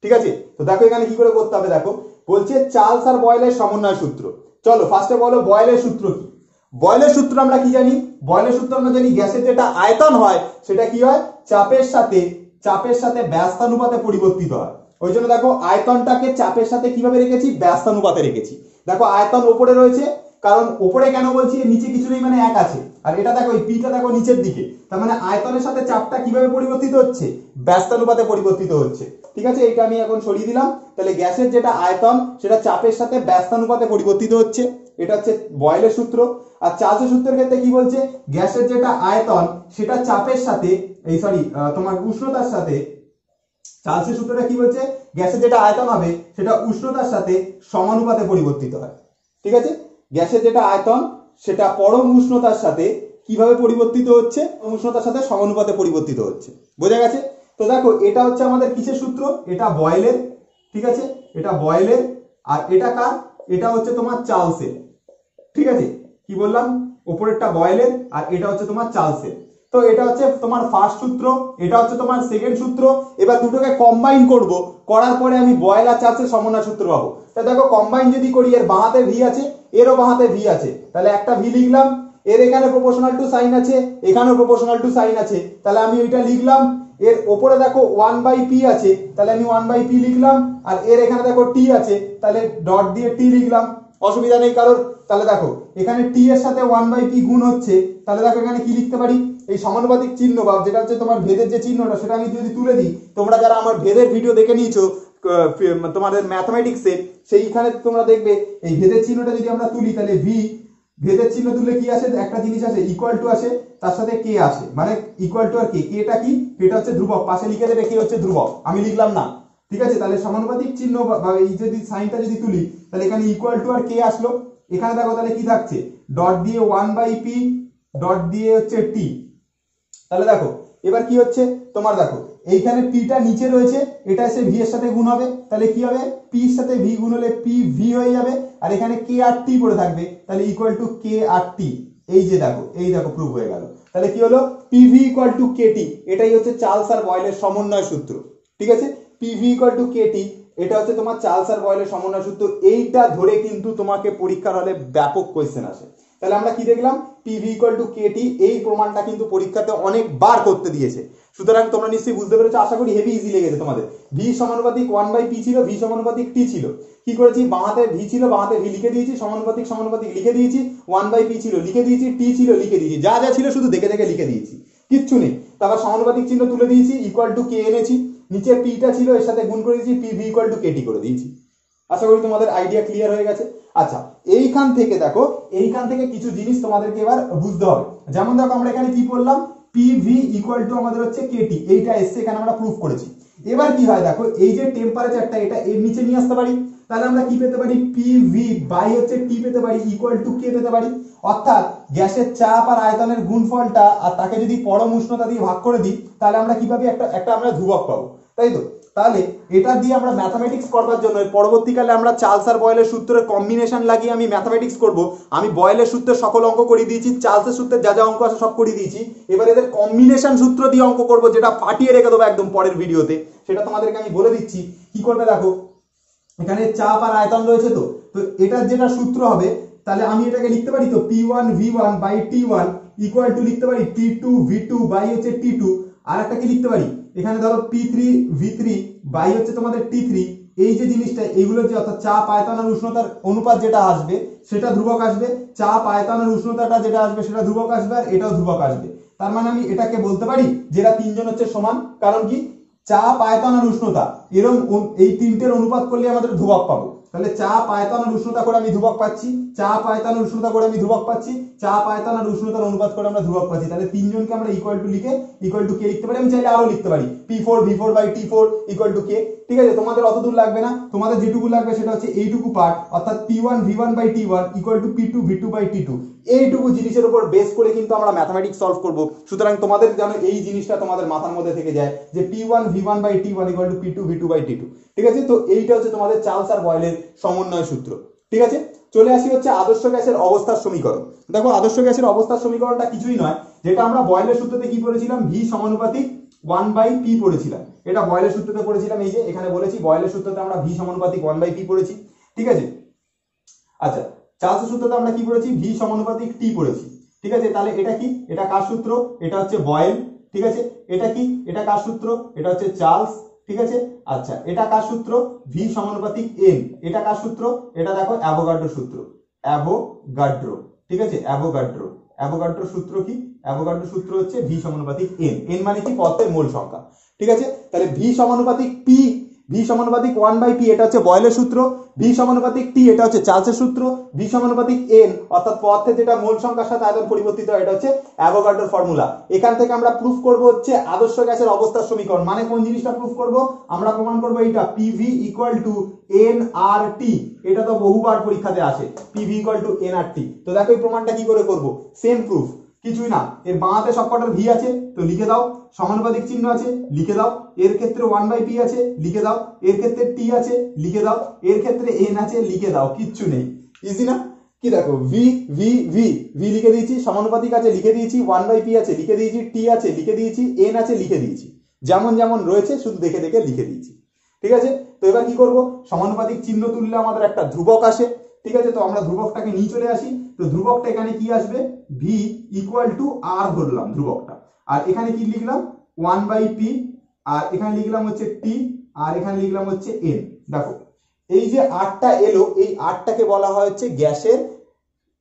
ঠিক আছে, তো দেখো এখানে কি করে করতে হবে। দেখো বলছে চার্লস আর বয়েলের সমন্বয় সূত্র। চলো ফার্স্টে বলো বয়েলের সূত্র কি। বয়েলের সূত্র আমরা কি জানি, বয়েলের সূত্র আমরা জানি গ্যাসের যেটা আয়তন হয় সেটা কি হয়, চাপের সাথে ব্যস্তানুপাতে পরিবর্তিত হয়। ওই জন্য দেখো আয়তনটাকে চাপের সাথে কিভাবে রেখেছি, ব্যস্তানুপাতে রেখেছি। দেখো আয়তন উপরে রয়েছে, কারণ উপরে কেন বলছি, নিচে কিছু নেই মানে 1 আছে, আর এটা দেখো এই পিটা দেখো নিচের দিকে, তার মানে আয়তনের সাথে চাপটা কিভাবে পরিবর্তিত হচ্ছে, ব্যস্তানুপাতে পরিবর্তিত হচ্ছে। ঠিক আছে, এটা আমি এখন সরিয়ে দিলাম। তাহলে গ্যাসের যেটা আয়তন সেটা চাপের সাথে ব্যস্তানুপাতে পরিবর্তিত হচ্ছে, এটা হচ্ছে বয়েলের সূত্র। আর চার্লসের সূত্রের ক্ষেত্রে কি বলছে, গ্যাসের যেটা আয়তন সেটা চাপের সাথে তোমার উষ্ণতার সাথে, চার্লসের সূত্রটা কি বলছে, গ্যাসের যেটা আয়তন হবে সেটা উষ্ণতার সাথে সমানুপাতে পরিবর্তিত হয়। ঠিক আছে, গ্যাসের যেটা আয়তন সেটা পরম উষ্ণতার সাথে কিভাবে পরিবর্তিত হচ্ছে, উষ্ণতার সাথে সমানুপাতে পরিবর্তিত হচ্ছে। বোঝা গেছে। তো দেখো এটা হচ্ছে আমাদের কিসের সূত্র, এটা বয়েলের। ঠিক আছে, এটা বয়েলের, আর এটা কার, এটা হচ্ছে তোমার চার্লসের। ঠিক আছে, কি বললাম, উপরেরটা বয়েলের আর এটা হচ্ছে তোমার চার্লসের। তো এটা হচ্ছে তোমার ফার্স্ট সূত্র, এটা হচ্ছে তোমার সেকেন্ড সূত্র। এবার দুটোকে কম্বাইন করব, করার পরে আমি বয়েল আর চার্লসের সমন্বয় সূত্র পাবো। তা দেখো কম্বাইন যদি করি, এর বাঁ হাতে ভি আছে, এরও বাঁ হাতে ভি আছে, তাহলে একটা ভি লিখলাম, এর এখানে প্রপোর্শনাল টু সাইন আছে, এখানেও প্রপোর্শনাল টু সাইন আছে, তাহলে আমি ওইটা লিখলাম। এর উপরে দেখো 1/p আছে, তাহলে আমি 1/p লিখলাম, আর এর এখানে দেখো টি আছে, তাহলে ডট দিয়ে টি লিখলাম, অসুবিধা নেই কারোর। তাহলে দেখো এখানে টি এর সাথে 1/p গুণ হচ্ছে, তাহলে দেখো এখানে কি লিখতে পারি, এই সমানুপাতিক চিহ্ন বা যেটা হচ্ছে তোমার ভেদের যে চিহ্নটা, সেটা আমি যদি তুলে দিই, তোমরা যারা আমার ভেদের ভিডিও দেখে নিয়েছো তোমাদের ম্যাথমেটিক্সে, সেইখানে তোমরা দেখবে এই ভেদের চিহ্নটা যদি আমরা তুলি, তাহলে ভি ভেদের চিহ্ন তুললে কি আসে, একটা জিনিস আসে ইকুয়াল টু আসে, তার সাথে কে আসে, মানে ইকুয়াল টু আর কে, কেটা কি, এটা হচ্ছে ধ্রুবক, পাশে লিখে দেবে কে হচ্ছে ধ্রুবক, আমি লিখলাম না। ঠিক আছে, তাহলে সমানুপাতিক চিহ্ন বা এই যদি সাইনটা যদি তুলি, তাহলে এখানে ইকুয়াল টু আর কে আসলো, এখানে দেখো তাহলে কি থাকছে, ডট দিয়ে 1/p, ডট দিয়ে হচ্ছে টি। তাহলে দেখো এবার কি হচ্ছে তোমার, দেখো এইখানে পিটা নিচে রয়েছে, এটা এসে ভি এর সাথে গুণ হবে, তাহলে কি হবে, পি এর সাথে ভি গুণ হলে পি ভি হয়ে যাবে, আর এখানে কে আর টি পড়ে থাকবে, তাহলে ইকুয়াল টু কে আর টি। এই যে দেখো, এই দেখো প্রুফ হয়ে গেল। তাহলে কি হলো, পিভি ইকুয়াল টু কেটি, এটাই হচ্ছে চার্লস আর বয়েলের সমন্বয় সূত্র। ঠিক আছে, পিভি ইকুয়াল টু কেটি, এটা হচ্ছে তোমার চার্লস আর বয়েলের সমন্বয় সূত্র। এইটা ধরে কিন্তু তোমাকে পরীক্ষার হলে ব্যাপক কোয়েশ্চেন আসে। তাহলে আমরা কি দেখলাম, পিভি ইকুয়াল টু কেটি, এই প্রমাণটা কিন্তু পরীক্ষাতে অনেকবার করতে দিয়েছে। সুতরাং তোমরা নিশ্চয়ই বুঝতে পেরেছো, আশা করি হেভি ইজি লেগেছে তোমাদের। ভি সমানুপাতিক 1/p ছিল, ভি সমানুপাতিক টি ছিল, কি করেছি, বাঁহাতে ভি ছিল, বাঁহাতে ভি লিখে দিয়েছি, সমানুপাতিক সমানুপাতিক লিখে দিয়েছি, 1/p ছিল লিখে দিয়েছি, টি ছিল লিখে দিয়েছি, যা যা ছিল শুধু দেখে দেখে লিখে দিয়েছি, কিচ্ছু নেই। তারপর সমানুপাতিক চিহ্ন তুলে দিয়েছি, ইকুয়াল টু কে এনেছি, নিচে পিটা ছিল, এর সাথে গুণ করে দিয়েছি, পিভি ইকুয়াল টু কেটি করে দিয়েছি। আশা করি তোমাদের আইডিয়া ক্লিয়ার হয়ে গেছে। আচ্ছা, এইখান থেকে দেখো, এইখান থেকে কিছু জিনিস তোমাদেরকে এবার বুঝতে হবে। যেমন দেখো আমরা এখানে কি করলাম, পিভি ইকুয়াল টু আমাদের হচ্ছে কেটি, এইটা এসছে, এখানে আমরা প্রুফ করেছি। এবার কি হয় দেখো, এই যে টেম্পারেচারটা এটা এর নিচে নিয়ে আসতে পারি, তাহলে আমরা কি পেতে পারি, পিভি বাই হচ্ছে টি পেতে পারি, ইকুয়াল টু কে পেতে পারি। অর্থাৎ গ্যাসের চাপ আর আয়তনের গুণফলটা আর তাকে যদি পরম উষ্ণতা দিয়ে ভাগ করে দিই, তাহলে আমরা কি পাবি, একটা আমরা ধ্রুবক পাবো, তাই তো। তাহলে এটা দিয়ে আমরা ম্যাথমেটিক্স করবার জন্য পরবর্তীকালে আমরা চার্লস আর বয়েলের সূত্রের কম্বিনেশন লাগিয়ে আমি ম্যাথমেটিক্স করব। আমি বয়েলের সূত্রের সকল অঙ্ক করে দিয়েছি, চার্লসের সূত্রের যা যা অঙ্ক আছে সব করে দিয়েছি। এবার এদের কম্বিনেশন সূত্র দিয়ে অঙ্ক করব, যেটা ফাটিয়ে রেখে দেবো একদম পরের ভিডিওতে, সেটা তোমাদেরকে আমি বলে দিচ্ছি কি করবে। দেখো এখানে চাপ আর আয়তন রয়েছে, তো এটার যেটা সূত্র হবে, তাহলে আমি এটাকে লিখতে পারি তো P1 V1 by T1 equal to লিখতে পারি P2 V2 বাই হচ্ছে T2। আর একটা কি লিখতে পারি, এখানে ধরো P3 V3 বাই হচ্ছে তোমাদের T3 এই যে জিনিসটা এইগুলো যে অর্থাৎ চাপ আয়তন আর উষ্ণতার অনুপাত যেটা আসবে সেটা ধ্রুবক আসবে, চাপ আয়তন আর উষ্ণতাটা যেটা আসবে সেটা ধ্রুবক আসবে, আর এটাও ধ্রুবক আসবে। তার মানে আমি এটাকে বলতে পারি যে এরা তিনজন হচ্ছে সমান। কারণ কি, চাপ আয়তন আর উষ্ণতা এরকম এই তিনটের অনুপাত করলে আমাদের ধ্রুবক পাবো। তাহলে চাপ আয়তন আর উষ্ণতা করে আমি ধ্রুবক পাচ্ছি, চাপ আয়তন আর উষ্ণতা করে আমি ধ্রুবক পাচ্ছি, চাপ আয়তন আর উষ্ণতার অনুপাত করে আমরা ধ্রুবক পাচ্ছি। তাহলে তিনজনকে আমরা ইকুয়াল টু লিখে ইকুয়াল টু কে লিখতে পারি। আমি চাইলে আরো লিখতে পারি P4 V4 by T4 equal to কে। ঠিক আছে, তোমাদের অত দূর লাগবে না, তোমাদের যেটুকু লাগবে সেটা হচ্ছে এইটুকু পার্ট, অর্থাৎ P1 V1 by T1 equal to P2 V2 by T2। এইটুকু জিনিসের উপর বেস করে কিন্তু আমরা ম্যাথমেটিক্স সলভ করব। সুতরাং তোমাদের যেন এই জিনিসটা তোমাদের মাথার মধ্যে থেকে যায় যে P1 V1 by T1 equal to P2 V2 by T2। ঠিক আছে, তো এইটা হচ্ছে তোমাদের চার্লস আর বয়েলের সমন্বয় সূত্র। ঠিক আছে, চলে আসি হচ্ছে আদর্শ গ্যাসের অবস্থার সমীকরণ। দেখো আদর্শ গ্যাসের অবস্থার সমীকরণটা কিছুই নয়, যেটা আমরা বয়েলের সূত্রতে কি পড়েছিলাম, ভি সমানুপাতিক 1/p পড়েছিলাম। এটা বয়েলের সূত্রতে পড়েছিলাম, এই যে এখানে বলেছি বয়েলের সূত্রতে আমরা ভি সমানুপাতিক 1/p পড়েছি। ঠিক আছে, আচ্ছা চার্লসের সূত্রতে আমরা কি পড়েছি, ভি সমানুপাতিক টি পড়েছি। ঠিক আছে, তাহলে এটা কি, এটা কার সূত্র, এটা হচ্ছে বয়েল। ঠিক আছে, এটা কি, এটা কার সূত্র, এটা হচ্ছে চার্লস। ঠিক আছে, আচ্ছা এটা কার সূত্র, ভি সমানুপাতিক এন। এটা কার সূত্র, এটা দেখো অ্যাভোগাড্রো সূত্র, অ্যাভোগাড্রো। ঠিক আছে, অ্যাভোগাড্রো, অ্যাভোগাড্রো সূত্র কি, অ্যাভোগাড্রো সূত্র হচ্ছে ভি সমানুপাতিক এন। এন মানে কি, পদার্থের মোল সংখ্যা। ঠিক আছে, তাহলে ভি সমানুপাতিক পি, ভি সমানুপাতিক 1/p এটা হচ্ছে বয়েলের সূত্র, ভি সমানুপাতিক টি এটা হচ্ছে চার্লসের সূত্র, ভি সমানুপাতিক এন অর্থাৎ পদার্থের যেটা মোল সংখ্যার সাথে আয়তন পরিবর্তিত হয় এটা হচ্ছে অ্যাভোগাড্রোর ফর্মুলা। এখান থেকে আমরা প্রুফ করব হচ্ছে আদর্শ গ্যাসের অবস্থার সমীকরণ। মানে কোন জিনিসটা প্রুফ করব, আমরা প্রমাণ করব এইটা পিভি ইকুয়াল টু এনআরটি। এটা তো বহুবার পরীক্ষাতে আসে, পিভি ইকুয়াল টু এনআরটি। তো দেখো এই প্রমাণটা কি করে করব, সেম প্রুফ, কিছুই না, এর বাঁহাতে সবকটার ভি আছে তো লিখে দাও, সমানুপাতিক চিহ্ন আছে লিখে দাও, এর ক্ষেত্রে 1/p আছে লিখে দাও, এর ক্ষেত্রে টি আছে লিখে দাও, এর ক্ষেত্রে এন আছে লিখে দাও, কিচ্ছু নেই, ইজি না? কি দেখো ভি ভি ভি ভি লিখে দিয়েছি, সমানুপাতিক আছে লিখে দিয়েছি, 1/p আছে লিখে দিয়েছি, টি আছে লিখে দিয়েছি, এন আছে লিখে দিয়েছি, যেমন যেমন রয়েছে শুধু দেখে দেখে লিখে দিয়েছি। ঠিক আছে, তো এবার কি করব, সমানুপাতিক চিহ্ন তুললে আমাদের একটা ধ্রুবক আসে। ঠিক আছে, তো আমরা ধ্রুবকটাকে নিয়ে চলে আসি। তো ধ্রুবকটা এখানে কি আসবে, ভি ইকুয়াল টু আর ধরলাম ধ্রুবকটা, আর এখানে কি লিখলাম 1/p, আর এখানে লিখলাম হচ্ছে টি, আর এখানে লিখলাম হচ্ছে এন। দেখো এই যে আরটা এলো, এই আরটাকে বলা হয় হচ্ছে গ্যাসের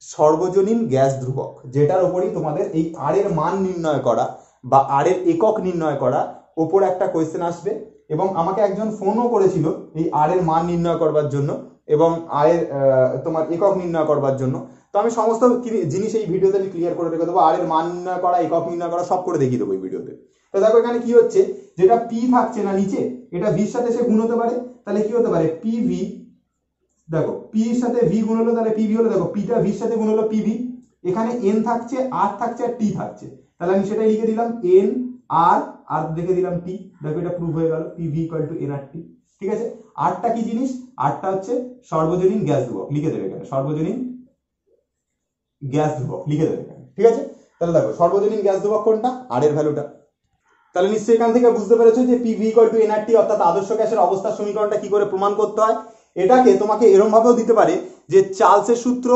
সর্বজনীন গ্যাস ধ্রুবক, যেটার উপরই তোমাদের এই আর এর মান নির্ণয় করা বা আর এর একক নির্ণয় করা ওপর একটা কোয়েশ্চেন আসবে। এবং আমাকে একজন ফোনও করেছিল এই আর এর মান নির্ণয় করবার জন্য এবং আর এর তোমার একক নির্ণয় করবার জন্য। তো আমি সমস্ত জিনিস এই ভিডিওতে আমি ক্লিয়ার করে রেখে দেবো, আর এর মান নির্ণয় করা, একক নির্ণয় করা সব করে দেখিয়ে দেবো এই ভিডিওতে। তো দেখো এখানে কি হচ্ছে, যেটা পি থাকছে না নিচে, এটা ভির সাথে সে গুণ হতে পারে, তাহলে কি হতে পারে পিভি, দেখো পি এর সাথে ভি গুণ হলো তাহলে পিভি হলো, দেখো পিটা ভির সাথে গুণ হলো পিভি, এখানে এন থাকছে, আর থাকছে, আর টি থাকছে, তাহলে আমি সেটাই লিখে দিলাম এন আর আর লিখে দিলাম টি। দেখো এটা প্রুফ হয়ে গেল, পিভি ইকুয়াল টু এন আর টি। ঠিক আছে, আরটা কি জিনিস, আরটা হচ্ছে সর্বজনীন গ্যাস ধ্রুবক, লিখে দেবে এখানে সর্বজনীন গ্যাস ধ্রুবক লিখে দেবে এখানে। ঠিক আছে, তাহলে দেখো সর্বজনীন গ্যাস ধ্রুবক কোনটা, আর এর ভ্যালুটা। তাহলে নিশ্চয়ই এখান থেকে বুঝতে পেরেছো যে পিভি ইকুয়াল টু এনআরটি অর্থাৎ আদর্শ গ্যাসের অবস্থার সমীকরণটা কি করে প্রমাণ করতে হয়। এটাকে তোমাকে এরকম ভাবেও দিতে পারে যে চার্লসের সূত্র,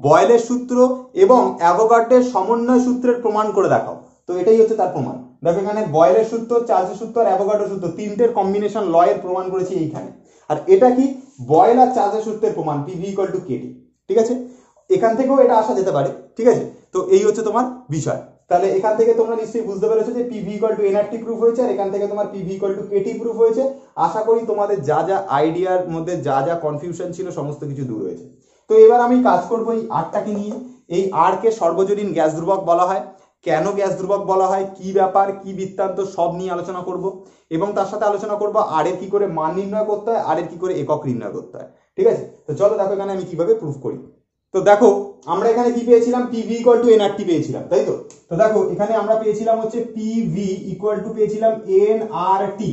বয়েলের সূত্র এবং অ্যাভোগাড্রোর সমন্বয় সূত্রের প্রমাণ করে দেখাও। তো এটাই হচ্ছে তার প্রমাণ। দেখো এখানে বয়েলের সূত্র, চার্লসের সূত্র আর অ্যাভোগাড্রোর সূত্র তিনটের কম্বিনেশন ল এর প্রমাণ করেছি এইখানে। আর এটা কি বয়েল আর চার্লসের সূত্রের প্রমাণ, পিভি ইকুয়াল টু কেটি। ঠিক আছে, এখান থেকেও এটা আসা যেতে পারে। ঠিক আছে, তো এই হচ্ছে তোমার বিষয়। তাহলে এখান থেকে তোমরা নিশ্চয়ই বুঝতে পেরেছো যে PV equal to NRT proof হয়েছে, আর এখান থেকে তোমার PV equal to KT proof হয়েছে। আশা করি তোমাদের যা যা আইডিয়ার মধ্যে যা যা কনফিউশন ছিল সমস্ত কিছু দূর হয়েছে। তো এবার আমি কাজ করবো এই আরটাকে নিয়ে। এই আর কে সর্বজনীন গ্যাস ধ্রুবক বলা হয়, কেন গ্যাস ধ্রুবক বলা হয়, কি ব্যাপার, কি বৃত্তান্ত, সব নিয়ে আলোচনা করব। এবং তার সাথে আলোচনা করবো আর এর কি করে মান নির্ণয় করতে হয়, আর এর কি করে একক নির্ণয় করতে হয়। ঠিক আছে, তো চলো দেখো এখানে আমি কিভাবে প্রুফ করি। তো দেখো আমরা এখানে কি পেয়েছিলাম, পিভি ইকুয়াল টু এনআরটি পেয়েছিলাম, তাই তো। তো দেখো এখানে আমরা পেয়েছিলাম হচ্ছে পিভি ইকুয়াল টু পেয়েছিলাম এনআরটি।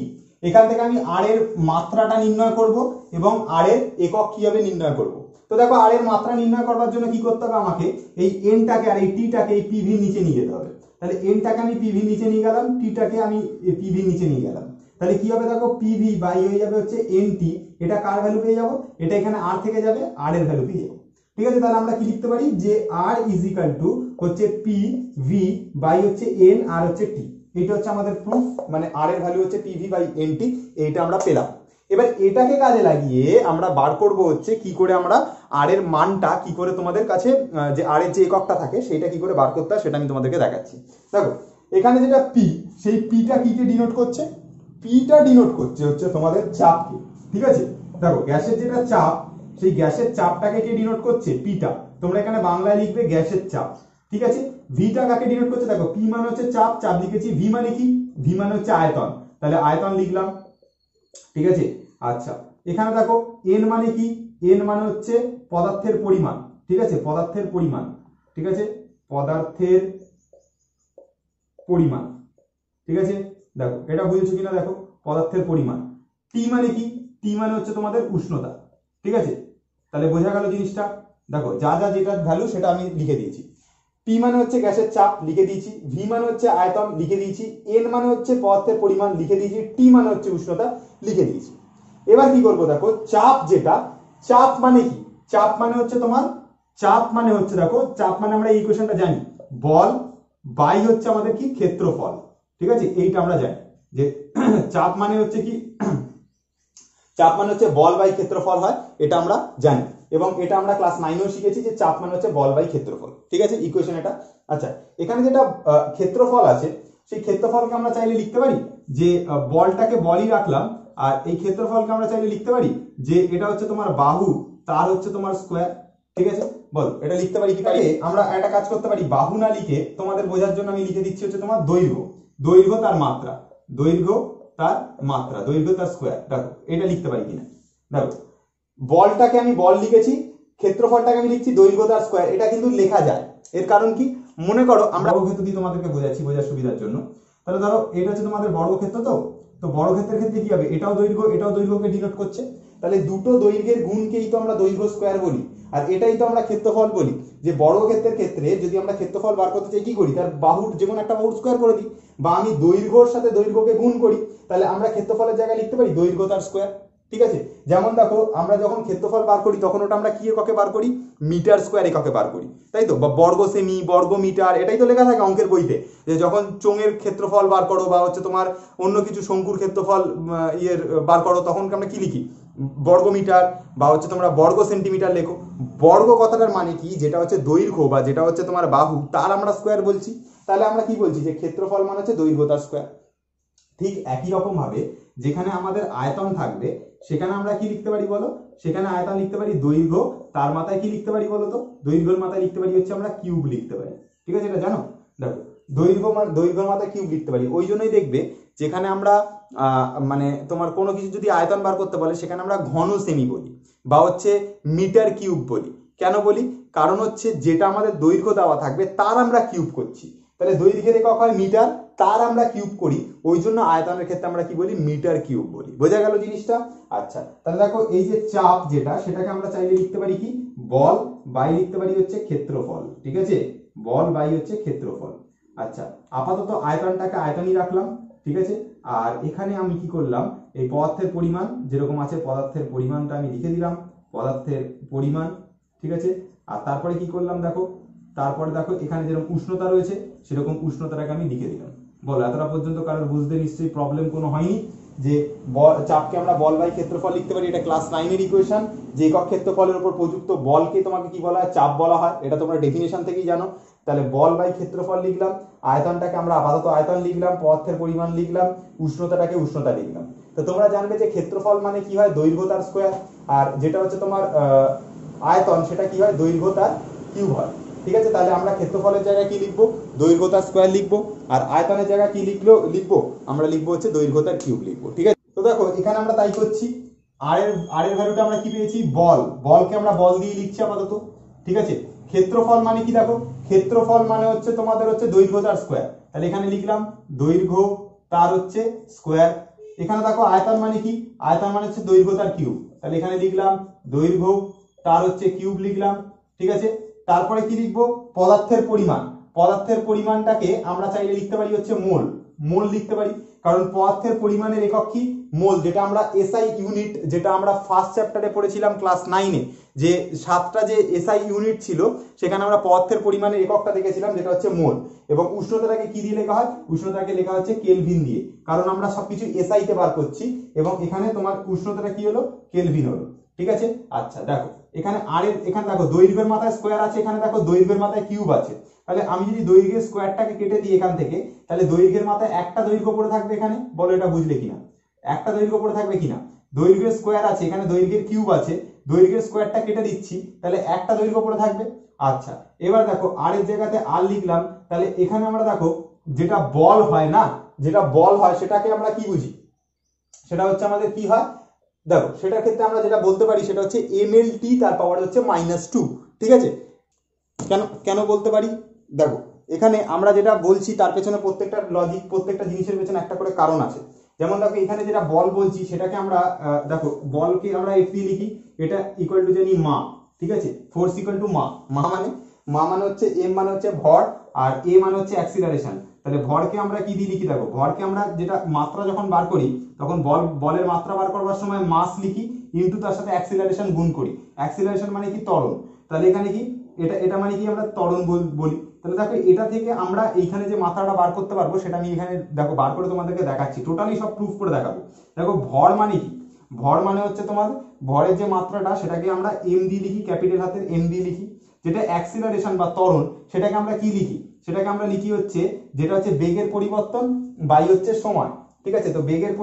এখান থেকে আমি আর এর মাত্রাটা নির্ণয় করব এবং আর এর একক কিভাবে নির্ণয় করব। তো দেখো আর এর মাত্রা নির্ণয় করবার জন্য কি করতে হবে, আমাকে এই এনটাকে আর এই টিটাকে এই পিভির নিচে নিয়ে যেতে হবে। তাহলে এনটাকে আমি পিভির নিচে নিয়ে গেলাম, টিটাকে আমি পিভির নিচে নিয়ে গেলাম, তাহলে কি হবে দেখো পিভি বাই হয়ে যাবে হচ্ছে এনটি। এটা কার ভ্যালু পেয়ে যাবো, এটা এখানে আর থেকে যাবে, আর এর ভ্যালু পেয়ে যাবো। ঠিক আছে, তাহলে আমরা কি লিখতে পারি যে আর ইজ ইকুয়াল টু হচ্ছে পি ভি বাই হচ্ছে এন আর হচ্ছে টি। এটা হচ্ছে আমাদের প্রুফ, মানে আর এর ভ্যালু হচ্ছে পিভি বাই এন টি, এইটা আমরা পেলাম। এবার এটাকে কাজে লাগিয়ে আমরা বার করব হচ্ছে কি করে আমরা আর এর মানটা কি করে তোমাদের কাছে যে আর এর যে এককটা থাকে সেটা কি করে বার করতে হয় সেটা আমি তোমাদেরকে দেখাচ্ছি। দেখো এখানে যেটা পি, সেই পিটা কি কে ডিনোট করছে? পিটা ডিনোট করছে হচ্ছে তোমাদের চাপকে, ঠিক আছে। দেখো গ্যাসের যেটা চাপ, সেই গ্যাসের চাপটাকে কে ডিনোট করছে? পিটা। তোমরা এখানে বাংলায় লিখবে গ্যাসের চাপ, ঠিক আছে। ভিটা কাকে ডিনোট করছে? দেখো পি মানে হচ্ছে চাপ, চাপ লিখেছি। ভি মানে কি? ভি মানে হচ্ছে আয়তন, তাহলে আয়তন লিখলাম, ঠিক আছে। আচ্ছা এখানে দেখো এন মানে কি? এন মানে হচ্ছে পদার্থের পরিমাণ, ঠিক আছে, পদার্থের পরিমাণ, ঠিক আছে, পদার্থের পরিমাণ, ঠিক আছে। দেখো এটা বুঝেছো কিনা দেখো, পদার্থের পরিমাণ। টি মানে কি? টি মানে হচ্ছে তোমাদের উষ্ণতা, ঠিক আছে। তাহলে বোঝা গেল জিনিসটা। দেখো যা যা যেটার ভ্যালু সেটা আমি লিখে দিয়েছি। পি মানে হচ্ছে গ্যাসের চাপ লিখে দিয়েছি, ভি মানে হচ্ছে আয়তন লিখে দিয়েছি, এন মানে হচ্ছে পদার্থের পরিমাণ লিখে দিয়েছি, টি মানে হচ্ছে উষ্ণতা লিখে দিয়েছি। এবার কি করবো দেখো, চাপ যেটা, চাপ মানে কি? চাপ মানে হচ্ছে তোমার, চাপ মানে হচ্ছে দেখো, চাপ মানে আমরা এই ইকুয়েশনটা জানি, বল বাই হচ্ছে আমাদের কি? ক্ষেত্রফল, ঠিক আছে। এইটা আমরা জানি যে চাপ মানে হচ্ছে কি? চাপ মানে হচ্ছে বল বাই ক্ষেত্রফল হয়, এটা আমরা জানি, এবং এটা আমরা ক্লাস 9এও শিখেছি যে চাপ মানে হচ্ছে বল বাই ক্ষেত্রফল, ঠিক আছে, ইকুয়েশন এটা। আচ্ছা এখানে যেটা ক্ষেত্রফল আছে, সেই ক্ষেত্রফলকে আমরা চাইলে লিখতে পারি যে বলটাকে বলই রাখলাম, আর এই ক্ষেত্রফলকে আমরা চাইলে লিখতে পারি যে এটা হচ্ছে তোমার বাহু, তার হচ্ছে তোমার স্কোয়ার, ঠিক আছে। বল এটা লিখতে পারি কি পারি? আমরা একটা কাজ করতে পারি, বাহু না লিখে তোমাদের বোঝার জন্য আমি লিখে দিচ্ছি হচ্ছে তোমার দৈর্ঘ্য, দৈর্ঘ্য তার মাত্রা, দৈর্ঘ্য তার মাত্রা, দৈর্ঘ্য তার স্কোয়ার। দেখো এটা লিখতে পারি কিনা, দেখো বলটাকে আমি বল লিখেছি, ক্ষেত্রফলটাকে আমি লিখছি দৈর্ঘ্য তার স্কোয়ার, এটা কিন্তু লেখা যায়। এর কারণ কি? মনে করো আমরা বর্গক্ষেত্র দিয়ে তোমাদেরকে বোঝাচ্ছি বোঝার সুবিধার জন্য। তাহলে ধরো এটা হচ্ছে তোমাদের বর্গক্ষেত্র, তো বর্গক্ষেত্রের ক্ষেত্রে কি হবে? এটাও দৈর্ঘ্য, এটাও দৈর্ঘ্যকে ডিনোট করছে, তাহলে দুটো দৈর্ঘ্যের গুণকেই তো আমরা দৈর্ঘ্য স্কোয়ার বলি, আর এটাই তো আমরা ক্ষেত্রফল বলি। যে বর্গক্ষেত্রের ক্ষেত্রে যদি আমরা ক্ষেত্রফল বার করতে চাই কি করি? তার বাহুর যে কোনো একটা বাহুর স্কোয়ার করে দিই, বা আমি দৈর্ঘ্যর সাথে দৈর্ঘ্যকে গুণ করি, তাহলে আমরা ক্ষেত্রফলের জায়গায় লিখতে পারি দৈর্ঘ্য তার স্কোয়ার, ঠিক আছে। যেমন দেখো আমরা যখন ক্ষেত্রফল বার করি তখন ওটা আমরা কি এককে বার করি? মিটার স্কোয়ার এককে বার করি, তাই তো, বা বর্গ সেমি, বর্গ মিটার, এটাই তো লেখা থাকে অঙ্কের বইতে, যে যখন চোঙের ক্ষেত্রফল বার করো বা হচ্ছে তোমার অন্য কিছু শঙ্কুর ক্ষেত্রফল বার করো, তখন আমরা কি লিখি? বর্গ মিটার, বা হচ্ছে তোমরা বর্গ সেন্টিমিটার লেখো। বর্গ কথাটার মানে কি? যেটা হচ্ছে দৈর্ঘ্য বা যেটা হচ্ছে তোমার বাহু, তার আমরা স্কোয়ার বলছি। তাহলে আমরা কি বলছি? যে ক্ষেত্রফল মানে হচ্ছে দৈর্ঘ্য তার স্কোয়ার। ঠিক একই রকম ভাবে যেখানে আমাদের আয়তন থাকবে সেখানে আমরা কি লিখতে পারি বলো? সেখানে আয়তন লিখতে পারি দৈর্ঘ্য, তার মাথায় কি লিখতে পারি বলো তো? দৈর্ঘ্যের মাথায় লিখতে পারি হচ্ছে আমরা কিউব লিখতে পারি, ঠিক আছে, এটা জানো? দেখো দৈর্ঘ্যের মাথায় কিউব লিখতে পারি। ওই জন্যই দেখবে যেখানে আমরা মানে তোমার কোনো কিছু যদি আয়তন বার করতে বলে সেখানে আমরা ঘন সেমি বলি, বা হচ্ছে মিটার কিউব বলি। কেন বলি? কারণ হচ্ছে যেটা আমাদের দৈর্ঘ্য দেওয়া থাকবে তার আমরা কিউব করছি, তাহলে দৈর্ঘ্যের একক হয় মিটার, তার আমরা কিউব করি, ওই জন্য আয়তনের ক্ষেত্রে আমরা কি বলি? মিটার কিউব বলি। বোঝা গেল জিনিসটা? আচ্ছা তাহলে দেখো এই যে চাপ যেটা, সেটাকে আমরা চাইলে লিখতে পারি কি? বল বাই লিখতে পারি হচ্ছে ক্ষেত্রফল, ঠিক আছে, বল বাই হচ্ছে ক্ষেত্রফল। আচ্ছা আপাতত আয়তনটাকে আয়তনই রাখলাম, ঠিক আছে। আর এখানে আমি কি করলাম? এই পদার্থের পরিমাণ যেরকম আছে, পদার্থের পরিমাণটা আমি লিখে দিলাম, পদার্থের পরিমাণ, ঠিক আছে। আর তারপরে কি করলাম দেখো, তারপরে দেখো এখানে যেরকম উষ্ণতা রয়েছে সেরকম উষ্ণতাটাকে আমি লিখে দিলাম। বলো এতটা পর্যন্ত কারোর বুঝতে নিশ্চয়ই প্রবলেম কোনো হয়নি? যে চাপকে আমরা বল বাই ক্ষেত্রফল লিখতে পারি, এটা ক্লাস 9 এর ইকুয়েশন। যে একক ক্ষেত্রফলের উপর প্রযুক্ত বলকে তোমাকে কি বলা হয়? চাপ বলা হয়, এটা তোমরা ডেফিনেশন থেকেই জানো। তাহলে বল বাই ক্ষেত্রফল লিখলাম, আয়তনটাকে আমরা আপাতত আয়তন লিখলাম, পদার্থের পরিমাণ লিখলাম, উষ্ণতাটাকে উষ্ণতা লিখলাম। তো তোমরা জানবে যে ক্ষেত্রফল মানে কি হয়? দৈর্ঘ্য তার স্কোয়ার, আর যেটা হচ্ছে তোমার আয়তন সেটা কি হয়? দৈর্ঘ্য তার কিউব হয়, ঠিক আছে। তাহলে আমরা ক্ষেত্রফলের জায়গায় কি লিখবো? দৈর্ঘ্য তার স্কোয়ার লিখবো, আর আয়তনের জায়গায় কি লিখবো? আমরা লিখবো হচ্ছে দৈর্ঘ্য তার কিউব লিখবো, ঠিক আছে। তো দেখো এখানে আমরা তাই করছি। আর এর ভ্যালুটা আমরা কি পেয়েছি? বল, বলকে আমরা বল দিয়ে লিখছি আপাতত, ঠিক আছে। ক্ষেত্রফল মানে কি? দেখো ক্ষেত্রফল মানে হচ্ছে তোমাদের হচ্ছে দৈর্ঘ্য তার স্কোয়ার, তাহলে এখানে লিখলাম দৈর্ঘ্য তার হচ্ছে স্কোয়ার। এখানে দেখো আয়তন মানে কি? আয়তন মানে হচ্ছে দৈর্ঘ্য তার কিউব, তাহলে এখানে লিখলাম দৈর্ঘ্য তার হচ্ছে কিউব লিখলাম, ঠিক আছে। তারপরে কি লিখবো? পদার্থের পরিমাণ, পদার্থের পরিমাণটাকে আমরা চাইলে লিখতে পারি হচ্ছে মোল, মোল লিখতে পারি, কারণ পদার্থের পরিমাণের একক কি? মোল, যেটা আমরা এসআই ইউনিট, যেটা আমরা ফার্স্ট চ্যাপ্টারে পড়েছিলাম ক্লাস 9-এ, যে 7টা যে এসআই ইউনিট ছিল সেখানে আমরা পদার্থের পরিমাণের এককটা দেখেছিলাম যেটা হচ্ছে মোল, এবং উষ্ণতাটাকে কি দিয়ে লেখা হয়, উষ্ণতাকে লেখা হচ্ছে কেলভিন দিয়ে, কারণ আমরা সবকিছু এসআই তে বার করছি এবং এখানে তোমার উষ্ণতাটা কি হলো, কেলভিন হলো। ঠিক আছে, আচ্ছা দেখো এখানে আর এখানে দেখো দৈর্ঘ্যের মাথায় স্কোয়ার আছে, এখানে দেখো দৈর্ঘ্যের মাথায় কিউব আছে, তাহলে আমি যদি দৈর্ঘ্যের স্কোয়ারটাকে কেটে দিই এখান থেকে, তাহলে দৈর্ঘ্যের মাথায় একটা দৈর্ঘ্য পড়ে থাকবে এখানে, বলো এটা বুঝলে কিনা, একটা দৈর্ঘ্য পড়ে থাকবে কিনা, দৈর্ঘ্যের স্কোয়ার আছে এখানে, দৈর্ঘ্যের কিউব আছে, দৈর্ঘ্যের স্কোয়ারটা কেটে দিচ্ছি তাহলে একটা দৈর্ঘ্য পড়ে থাকবে। আচ্ছা এবার দেখো আর এর জায়গাতে আর লিখলাম, তাহলে এখানে আমরা দেখো যেটা বল হয় না, যেটা বল হয় সেটাকে আমরা কি বুঝি, সেটা হচ্ছে আমাদের কি হয়, দেখো সেটার ক্ষেত্রে আমরা যেটা বলতে পারি সেটা হচ্ছে mlt তার পাওয়ার হচ্ছে -2। ঠিক আছে, কেন কেন বলতে পারি, দেখো এখানে আমরা যেটা বলছি তার পেছনে প্রত্যেকটা লজিক, প্রত্যেকটা জিনিসের পেছনে একটা করে কারণ আছে। যেমন দেখো এখানে যেটা বল বলছি সেটাকে আমরা দেখো বলকে আমরা f দিয়ে লিখি, এটা ইকুয়াল টু জানি মা, ঠিক আছে, ফোর্স ইকুয়াল টু মা, মা মানে হচ্ছে m মানে হচ্ছে ভর, আর a মানে হচ্ছে অ্যাক্সিলারেশন। তাহলে ভরকে আমরা কি দিয়ে লিখি, দেখো ভরকে আমরা যেটা মাত্রা যখন বার করি তখন বলের মাত্রা বার করবার সময় মাস লিখি, ইনটু তার সাথে অ্যাক্সিলারেশন গুণ করি, অ্যাক্সিলারেশন মানে কি ত্বরণ, তাহলে এখানে কি এটা মানে কি আমরা ত্বরণ বলি। তাহলে দেখো এটা থেকে আমরা এইখানে যে মাত্রাটা বার করতে পারবো সেটা আমি এখানে দেখো বার করে তোমাদেরকে দেখাচ্ছি, টোটালি সব প্রুফ করে দেখাবো। দেখো ভর মানে কি, ভর মানে হচ্ছে তোমার ভরের যে মাত্রাটা সেটাকে আমরা এম দিয়ে লিখি, ক্যাপিটাল হাতের এম দিয়ে লিখি, যেটা অ্যাক্সিলারেশন বা ত্বরণ সেটাকে আমরা কি লিখি, সেটাকে আমরা লিখি হচ্ছে যেটা হচ্ছে বেগের পরিবর্তন বাই হচ্ছে সময়। ঠিক আছে, তো বেগের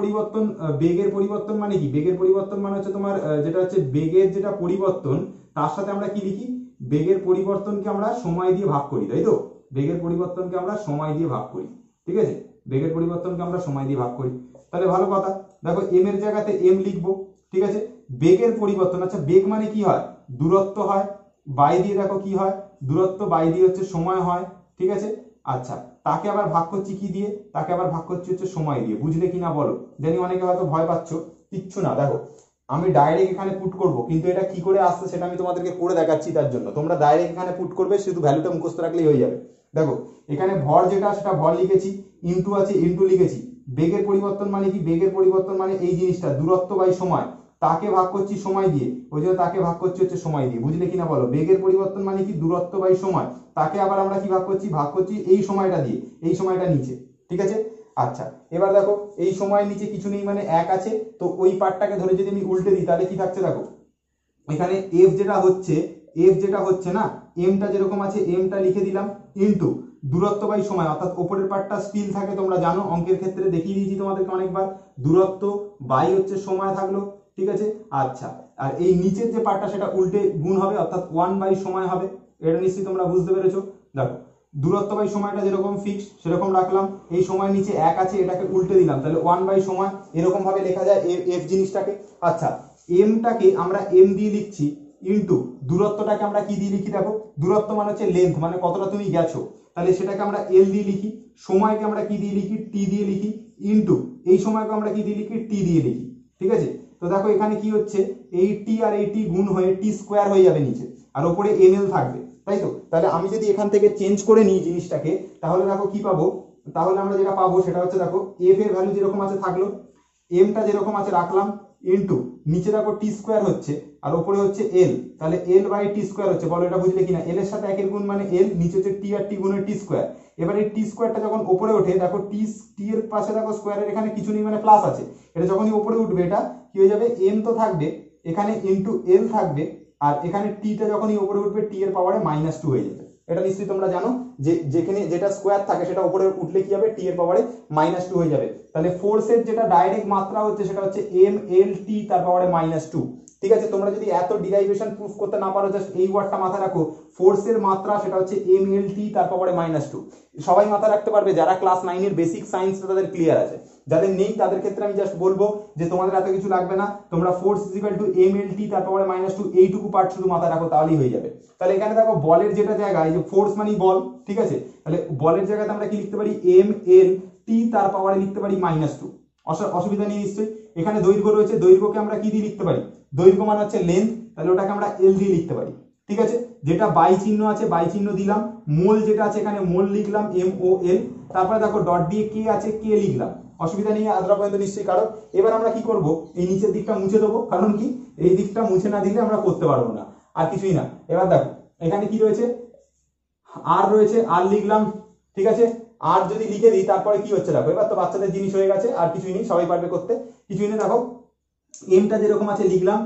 পরিবর্তন মানে কি, বেগের পরিবর্তন মানে হচ্ছে তোমার যেটা হচ্ছে বেগের যেটা পরিবর্তন তার সাথে আমরা কি লিখি, বেগের পরিবর্তনকে আমরা সময় দিয়ে ভাগ করি, তাই তো, বেগের পরিবর্তনকে আমরা সময় দিয়ে ভাগ করি। ঠিক আছে, বেগের পরিবর্তনকে আমরা সময় দিয়ে ভাগ করি, তাহলে ভালো কথা। দেখো এম এর জায়গাতে এম লিখবো, ঠিক আছে, বেগের পরিবর্তন, আচ্ছা বেগ মানে কি হয়, দূরত্ব হয়, বাই দিয়ে দেখো কি হয়, দূরত্ব বাই দিয়ে হচ্ছে সময় হয়। ঠিক আছে, আচ্ছা তাকে আবার ভাগ করছি কি দিয়ে, তাকে আবার ভাগ করছি হচ্ছে সময় দিয়ে, বুঝলে কিনা বলো, জানি অনেকে হয়তো ভয় পাচ্ছ, কিচ্ছু না, দেখো আমি ডাইরেক্ট এখানে পুট করব, কিন্তু এটা কি করে আসছে সেটা আমি তোমাদেরকে করে দেখাচ্ছি, তার জন্য তোমরা ডাইরেক্ট এখানে পুট করবে, শুধু ভ্যালুটা মুখস্থ রাখলেই হয়ে যাবে। দেখো এখানে ভর যেটা সেটা ভর লিখেছি, ইনটু আছে ইনটু লিখেছি, বেগের পরিবর্তন মানে কি, বেগের পরিবর্তন মানে এই জিনিসটা দূরত্ব বাই সময়, তাকে ভাগ করছি সময় দিয়ে, ওই জন্য তাকে ভাগ করছি হচ্ছে সময় দিয়ে, বুঝলে কিনা বলো, বেগের পরিবর্তন মানে কি দূরত্ব বাই সময়, তাকে আবার আমরা কি ভাগ করছি এই সময়টা দিয়ে, এই সময়টা নিচে। ঠিক আছে, আচ্ছা এবার দেখো এই সময়ের নিচে কিছু নেই মানে 1 আছে, তো ওই পার্টটাকে ধরে যদি আমি উল্টে দিই তাহলে কি থাকছে, দেখো এখানে এফ যেটা হচ্ছে না, এমটা যেরকম আছে এমটা লিখে দিলাম, ইনটু দূরত্ব বাই সময়, অর্থাৎ উপরের পার্টটা স্টিল থাকে, তোমরা জানো অঙ্কের ক্ষেত্রে দেখিয়ে দিয়েছি তোমাদেরকে অনেকবার, দূরত্ব বাই হচ্ছে সময় থাকলো। ঠিক আছে, আচ্ছা আর এই নিচের যে পার্টটা সেটা উল্টে গুণ হবে, অর্থাৎ 1 বাই সময় হবে, এটা নিশ্চয়ই তোমরা বুঝতে পেরেছো। দেখো দূরত্ব বাই সময়টা যেরকম ফিক্স সেরকম রাখলাম, এই সময়ের নিচে 1 আছে এটাকে উল্টে দিলাম, তাহলে 1 বাই সময়, এরকম ভাবে লেখা যায় এফ জিনিসটাকে। আচ্ছা এমটাকে আমরা এম দিয়ে লিখছি, ইনটু দূরত্বটাকে আমরা কি দিয়ে লিখি, দেখো দূরত্ব মানে হচ্ছে লেন্থ, মানে কতটা তুমি গেছো, তাহলে সেটাকে আমরা এল দিয়ে লিখি, সময়কে আমরা কি দিয়ে লিখি, টি দিয়ে লিখি, ইনটু এই সময়কে আমরা কি দিয়ে লিখি, টি দিয়ে লিখি। ঠিক আছে, তো দেখো এখানে কি হচ্ছে, এই টি আর এই টি গুণ হয়ে টি স্কোয়ার হয়ে যাবে নিচে, আর উপরে এন এল থাকবে, তাই তো। তাহলে আমি যদি এখান থেকে চেঞ্জ করে নিই জিনিসটাকে, তাহলে দেখো কি পাবো, তাহলে আমরা যেটা পাবো সেটা হচ্ছে দেখো এফ এর ভ্যালু যেরকম আছে থাকলো, এমটা যেরকম আছে রাখলাম, ইনটু নিচে দেখো টি স্কোয়ার হচ্ছে আর উপরে হচ্ছে এল, তাহলে এল বাই টি স্কোয়ার হচ্ছে, বলো এটা বুঝলে কিনা, এল এর সাথে একের গুণ মানে এল, নিচে হচ্ছে টি আর টি গুণের টি স্কোয়ার। এবার এই টি স্কোয়ারটা যখন উপরে ওঠে, দেখো টি এর পাশে দেখো স্কোয়ারের এখানে কিছু নেই মানে প্লাস আছে, এটা যখনই উপরে উঠবে এটা কি হয়ে যাবে, এম তো থাকবে এখানে, ইনটু এল থাকবে, আর এখানে টিটা যখনই উপরে উঠবে টি এর পাওয়ারে -2 হয়ে যাবে, এটা নিশ্চয়ই তোমরা জানো যে যেখানে যেটা স্কোয়ার থাকে সেটা উপরে উঠলে কি হবে, টি এর পাওয়ারে -2 হয়ে যাবে। তাহলে ফোর্সের যেটা ডাইরেক্ট মাত্রা হচ্ছে সেটা হচ্ছে এম এল টি তার পাওয়ারে -2। ঠিক আছে, তোমরা যদি এত ডিরাইভেশন প্রুফ করতে না পারো, জাস্ট এই ওয়ার্ডটা মাথায় রাখো, ফোর্সের মাত্রা সেটা হচ্ছে এম এল টি তার পাওয়ারে -2। সবাই মাথায় রাখতে পারবে যারা ক্লাস 9 এর বেসিক সায়েন্সটা তাদের ক্লিয়ার আছে, যাদের নেই তাদের ক্ষেত্রে আমি জাস্ট বলবো যে তোমাদের এত কিছু লাগবে না, তোমরা force equal to M L T তার পাওয়ারে -2 এইটুকু পার্ট শুধু মাথায় রাখো তাহলেই হয়ে যাবে। তাহলে এখানে দেখো বলের যেটা জায়গায়, যে ফোর্স মানে বল, ঠিক আছে, তাহলে বলের জায়গাতে আমরা কি লিখতে পারি, এম এল টি তার পাওয়ারে লিখতে পারি -2, অসুবিধা নেই নিশ্চয়ই। এখানে দৈর্ঘ্য রয়েছে, দৈর্ঘ্যকে আমরা কি দিয়ে লিখতে পারি, দৈর্ঘ্য মানে হচ্ছে লেন্থ, তাহলে ওটাকে আমরা এল দিয়ে লিখতে পারি। ঠিক আছে, যেটা বাই চিহ্ন আছে বাই চিহ্ন দিলাম, মোল যেটা আছে এখানে মোল লিখলাম এম ও এল, তারপরে দেখো ডট দিয়ে কে আছে কে লিখলাম, অসুবিধা নেই আদ্রা পর্যন্ত নিশ্চয়ই কারো। এবার আমরা কি করব, এই নিচের দিকটা মুছে দেবো, কারণ কি এই দিকটা মুছে না দিলে আমরা করতে পারবো না। আর কিছুই না। এবার দেখো এখানে কি রয়েছে, আর রয়েছে, আর লিখলাম, ঠিক আছে। আর যদি লিখে দিই তারপরে কি হচ্ছে দেখো, এবার তো বাচ্চাদের জিনিস হয়ে গেছে, আর কিছুই নেই, সবাই পারবে করতে, কিছুই নেই। দেখো এমটা যেরকম আছে লিখলাম,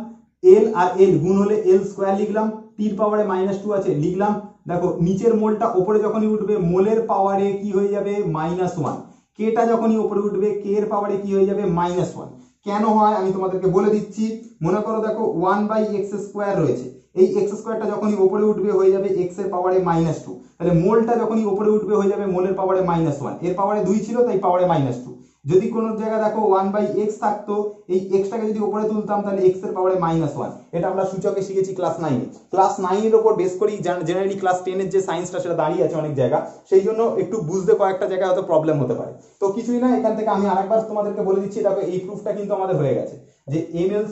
এল আর এল গুণ হলে এল স্কোয়ার লিখলাম, টির পাওয়ারে -2 আছে লিখলাম। দেখো নিচের মোলটা ওপরে যখনই উঠবে মোলের পাওয়ারে কি হয়ে যাবে -1, কেটা যখনই ওপরে উঠবে কে এর পাওয়ারে কি হয়ে যাবে -1। কেন হয় আমি তোমাদেরকে বলে দিচ্ছি। মনে করো দেখো 1/x² রয়েছে, এই এক্স স্কোয়ারটা যখনই ওপরে উঠবে হয়ে যাবে x এর পাওয়ারে -2, তাহলে মোলটা যখনই ওপরে উঠবে হয়ে যাবে মোলের পাওয়ারে -1, এর পাওয়ারে 2 ছিল তাই পাওয়ারে -2। যদি কোনো জায়গায় দেখো 1/x থাকতো, এই xটাকে যদি উপরে তুলতাম তাহলে x এর পাওয়ারে -1। এটা আমরা সূচকে শিখেছি ক্লাস 9-এ। ক্লাস 9 এর উপর বেস করেই জেনারেলি ক্লাস 10 এর যে সায়েন্সটা সেটা দাঁড়িয়ে আছে অনেক জায়গা, সেই জন্য একটু বুঝতে কয়েকটা জায়গায় হয়তো প্রবলেম হতে পারে। তো কিছুই না, এখান থেকে আমি আরেকবার তোমাদেরকে বলে দিচ্ছি। দেখো এই প্রুফটা কিন্তু আমাদের হয়ে গেছে যে ml²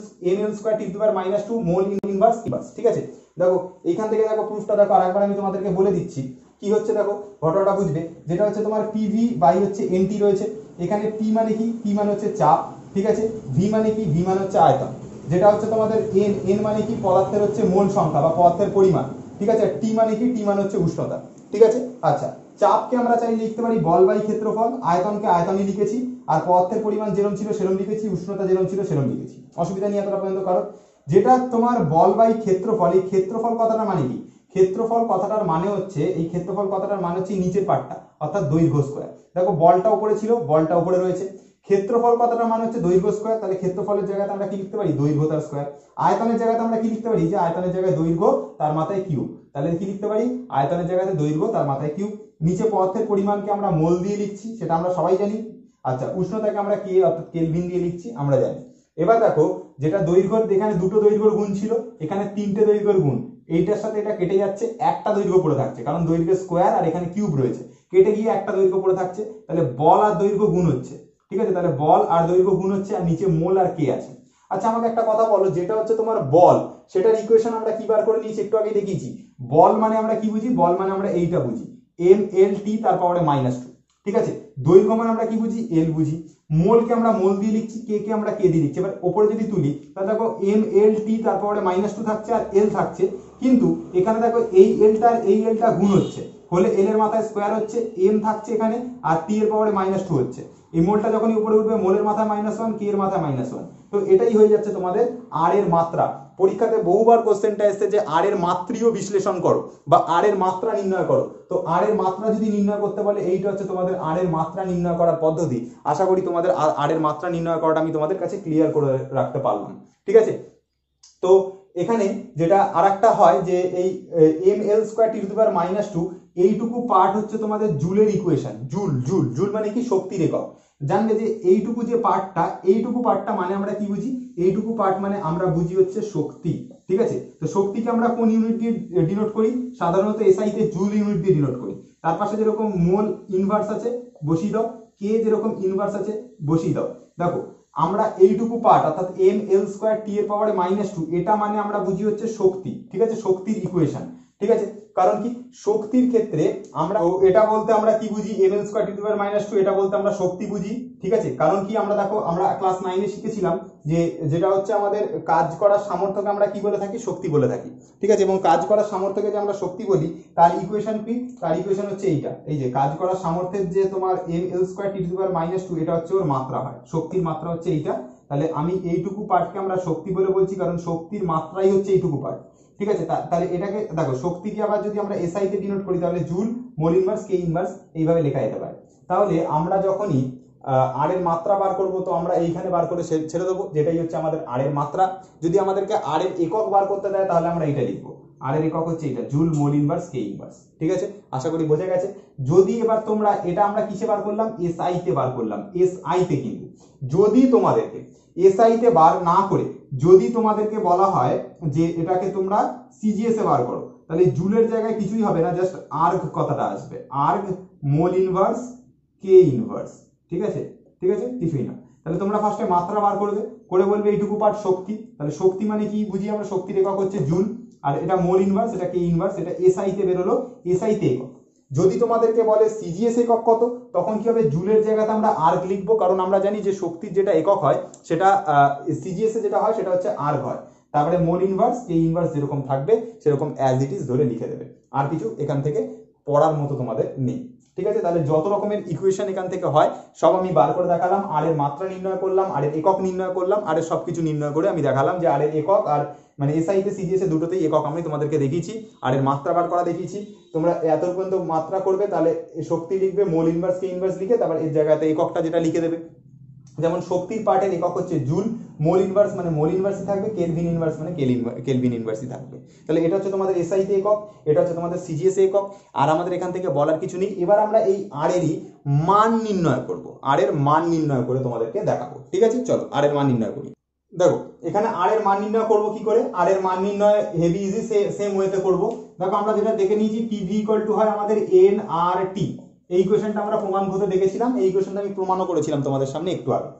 (-2) মোল ইনভার্স, ঠিক আছে। দেখো এইখান থেকে দেখো প্রুফটা দেখো আরেকবার আমি তোমাদেরকে বলে দিচ্ছি কি হচ্ছে। দেখো ঘটনাটা বুঝবে, যেটা হচ্ছে তোমার পিভি বাই হচ্ছে এনটি রয়েছে। এখানে পি মানে কি, পি মানে হচ্ছে চাপ, ঠিক আছে। ভি মানে কি, ভি মানে হচ্ছে আয়তন। যেটা হচ্ছে তোমাদের এন, এন মানে কি পদার্থের হচ্ছে মোল সংখ্যা বা পদার্থের পরিমাণ, ঠিক আছে। টি মানে কি, টি মানে হচ্ছে উষ্ণতা, ঠিক আছে। আচ্ছা চাপকে আমরা চাই লিখতে পারি বল বাই ক্ষেত্রফল, আয়তনকে আয়তনই লিখেছি, আর পদার্থের পরিমাণ যেরকম ছিল সেরকম লিখেছি, উষ্ণতা যেরকম ছিল সেরকম লিখেছি। অসুবিধা নিয়ে এতটা পর্যন্ত কারণ। যেটা তোমার বল বাই ক্ষেত্রফল, এই ক্ষেত্রফল কথাটা মানে কি, ক্ষেত্রফল কথাটার মানে হচ্ছে, এই ক্ষেত্রফল কথাটার মানে হচ্ছে নিচের পার্টটা অর্থাৎ দৈর্ঘ্য স্কয়ার। দেখো বলটা উপরে ছিল, বলটা উপরে রয়েছে। ক্ষেত্রফল কথাটার মানে হচ্ছে দৈর্ঘ্য স্কয়ার, তাহলে ক্ষেত্রফলের জায়গাতে আমরা কি লিখতে পারি, দৈর্ঘ্য তার স্কয়ার। আয়তনের জায়গাতে আমরা কি লিখতে পারি, যে আয়তনের জায়গায় দৈর্ঘ্য তার মাথায় কিউব, তাহলে কি লিখতে পারি, আয়তনের জায়গাতে দৈর্ঘ্য তার মাথায় কিউব। নিচে পদার্থের পরিমাণকে আমরা মোল দিয়ে লিখছি, সেটা আমরা সবাই জানি। আচ্ছা উষ্ণতাকে আমরা কে অর্থাৎ কেলভিন দিয়ে লিখছি, আমরা জানি। এবার দেখো যেটা দৈর্ঘ্য, এখানে দুটো দৈর্ঘ্যের গুণ ছিল, এখানে তিনটে দৈর্ঘ্যের গুণ, এইটার সাথে এটা কেটে যাচ্ছে, একটা দৈর্ঘ্য পড়ে থাকছে, কারণ দৈর্ঘ্যের স্কোয়ার আর এখানে কিউব রয়েছে, কেটে গিয়ে একটা দৈর্ঘ্য পড়ে থাকছে। তাহলে বল আর দৈর্ঘ্য গুণ হচ্ছে, ঠিক আছে। তাহলে বল আর দৈর্ঘ্য গুণ হচ্ছে, আর নিচে মোল আর কে আছে। আচ্ছা আমাকে একটা কথা বলো, যেটা হচ্ছে তোমার বল, সেটার ইকুয়েশন আমরা কি বার করে নিয়েছি, একটু আগে দেখিয়েছি। বল মানে আমরা কি বুঝি, বল মানে আমরা এইটা বুঝি, এম এল টি তার পাওয়ারে -2, ঠিক আছে। দৈর্ঘ্য মানে আমরা কি বুঝি, এল বুঝি। মোলকে আমরা মোল দিয়ে লিখছি, কে কে আমরা কে দিয়ে লিখছি। এবার উপরে যদি তুলি তাহলে দেখো এম এল টি তার পাওয়ারে -2 থাকছে আর এল থাকছে, কিন্তু এখানে দেখো এই এলটা আর এই এলটা গুণ হচ্ছে, হলে এল এর মাথায় স্কোয়ার হচ্ছে, এম থাকছে এখানে, আর টি এর পাওয়ারে -2 হচ্ছে। এই মোলটা যখনই উপরে উঠবে মোলের মাথায় -1, কে এর মাথায় -1। তো এটাই হয়ে যাচ্ছে তোমাদের আর এর মাত্রা। পরীক্ষাতে বহুবার কোশ্চেনটা এসেছে যে আর এর মাত্রীয় বিশ্লেষণ করো বা আর এর মাত্রা নির্ণয় করো। তো আর এর মাত্রা যদি নির্ণয় করতে বলে, এইটা হচ্ছে তোমাদের আর এর মাত্রা নির্ণয় করার পদ্ধতি। আশা করি তোমাদের আর এর মাত্রা নির্ণয় করাটা আমি তোমাদের কাছে ক্লিয়ার করে রাখতে পারলাম, ঠিক আছে। তো এখানে যেটা আরেকটা হয় যে এই ml² (-2) এইটুকু পার্ট হচ্ছে তোমাদের জুলের ইকুয়েশন। জুল জুল জুল মানে কি, শক্তির একক। জানবে যে এইটুকু যে পার্টটা, এইটুকু পার্টটা মানে আমরা কি বুঝি, এইটুকু পার্ট মানে আমরা বুঝি হচ্ছে শক্তি, ঠিক আছে। তো শক্তিকে আমরা কোন ইউনিট দিয়ে ডিনোট করি, সাধারণত এসআই তে জুল ইউনিট দিয়ে ডিনোট করি। তার পাশে যেরকম মোল ইনভার্স আছে বসিয়ে দাও, কে যেরকম ইনভার্স আছে বসিয়ে দাও। দেখো আমরা এইটুকু পার্ট অর্থাৎ ml² টি এর পাওয়ারে -2, এটা মানে আমরা বুঝি হচ্ছে শক্তি, ঠিক আছে, শক্তির ইকুয়েশন, ঠিক আছে। কারণ কি, শক্তির ক্ষেত্রে আমরা এটা বলতে আমরা কি বুঝি, ml² টি-2, এটা বলতে আমরা শক্তি বুঝি, ঠিক আছে। কারণ কি, আমরা দেখো আমরা ক্লাস 9 এ শিখেছিলাম যে যেটা হচ্ছে আমাদের কাজ করার সামর্থ্যকে আমরা কি বলে থাকি, শক্তি বলে থাকি, ঠিক আছে। এবং কাজ করার সামর্থ্যকে যে আমরা শক্তি বলি, তার ইকুয়েশন কি, তার ইকুয়েশন হচ্ছে এইটা, এই যে কাজ করার সামর্থ্যের যে তোমার ml² টি-2, এটা হচ্ছে ওর মাত্রা হয়, শক্তির মাত্রা হচ্ছে এইটা। তাহলে আমি এইটুকু পার্টকে আমরা শক্তি বলে বলছি, কারণ শক্তির মাত্রাই হচ্ছে এইটুকু পার্ট, ঠিক আছে। তাহলে এটাকে দেখো, শক্তিকে আবার যদি আমরা এসআই তে ডিনোট করি তাহলে জুল, মোল ইনভার্স, কে ইনভার্স, এইভাবে লেখা যেতে পারে। তাহলে আমরা যখনই আর এর মাত্রা বার করব, তো আমরা এইখানে বার করে ছেড়ে দেবো, যেটাই হচ্ছে আমাদের আর এর মাত্রা। যদি আমাদেরকে আর এর একক বার করতে দেয় তাহলে আমরা এইটা লিখবো, আর এর একক হচ্ছে এটা, জুল, মোল ইনভার্স, কে ইনভার্স, ঠিক আছে। আশা করি বোঝা গেছে। যদি এবার তোমরা এটা আমরা কিসে বার করলাম, এসআই তে বার করলাম, এসআই তে। কিন্তু যদি তোমাদেরকে এসআই তে বার না করে যদি তোমাদেরকে বলা হয় যে এটাকে তোমরা সিজিএস এ বার করো, তাহলে জুলের জায়গায় কিছুই হবে না, জাস্ট আর্গ কথাটা আসবে, আর্গ, মোল ইনভার্স, কে ইনভার্স, ঠিক আছে, ঠিক আছে, কিছুই না। তাহলে তোমরা ফার্স্টে মাত্রা বার করবে, করে বলবে এইটুকু পার্ট শক্তি। তাহলে শক্তি মানে কি বুঝি আমরা, শক্তির একক হচ্ছে জুল, আর এটা মোল ইনভার্স, এটা কে ইনভার্স, এটা এসআই তে বেরোলো, এসআই তে একক। যদি তোমাদেরকে বলে সিজিএস একক কত, তখন কি হবে, জুলের জায়গাতে আমরা আর্গ লিখবো, কারণ আমরা জানি যে শক্তির যেটা একক হয় সেটা সিজিএস এ যেটা হয় সেটা হচ্ছে আর্গ হয়। তারপরে মোল ইনভার্স কে ইনভার্স যেরকম থাকবে সেরকম অ্যাজ ইট ইজ ধরে লিখে দেবে, আর কিছু এখান থেকে পড়ার মতো তোমাদের নেই। ঠিক আছে, তাহলে যত রকমের ইকুয়েশন এখান থেকে হয় সব আমি বার করে দেখালাম, আর এর মাত্রা নির্ণয় করলাম, আর এর একক নির্ণয় করলাম, আর এর সবকিছু নির্ণয় করে আমি দেখালাম যে আর এর একক আর মানে এসআই তে সিজিএস এ দুটোতেই একক আমি তোমাদেরকে দেখিয়েছি, আর এর মাত্রা বার করা দেখিয়েছি। তোমরা এত পর্যন্ত মাত্রা করবে, তাহলে শক্তি লিখবে, মোল ইনভার্স কে ইনভার্স লিখে তারপর এর জায়গাতে এককটা যেটা লিখে দেবে। যেমন শক্তির পার্টের একক হচ্ছে জুল, মোল ইনভার্স মানে মোল ইনভার্সই থাকবে, কেলভিন ইনভার্স মানে কেলভিন ইনভার্সই থাকবে। তাহলে এটা হচ্ছে তোমাদের এসআই তে একক, এটা হচ্ছে তোমাদের সিজিএস এ একক, আর আমাদের এখান থেকে বলার কিছু নেই। এবার আমরা এই আর এরই মান নির্ণয় করব, আর এর মান নির্ণয় করে তোমাদেরকে দেখাবো। ঠিক আছে, চলো আর এর মান নির্ণয় করি। দেখো এখানে আর এর মান নির্ণয় করব কি করে, আর এর মান নির্ণয় হেভি ইজি সেম ওয়েতে করব। দেখো আমরা যেটা দেখে নিয়েছি পিভি ইকুয়াল টু হয় আমাদের এন আর টি, এই ইকুয়েশনটা আমরা প্রমাণ করতে দেখেছিলাম, এই ইকুয়েশনটা আমি প্রমাণও করেছিলাম তোমাদের সামনে একটু আগে।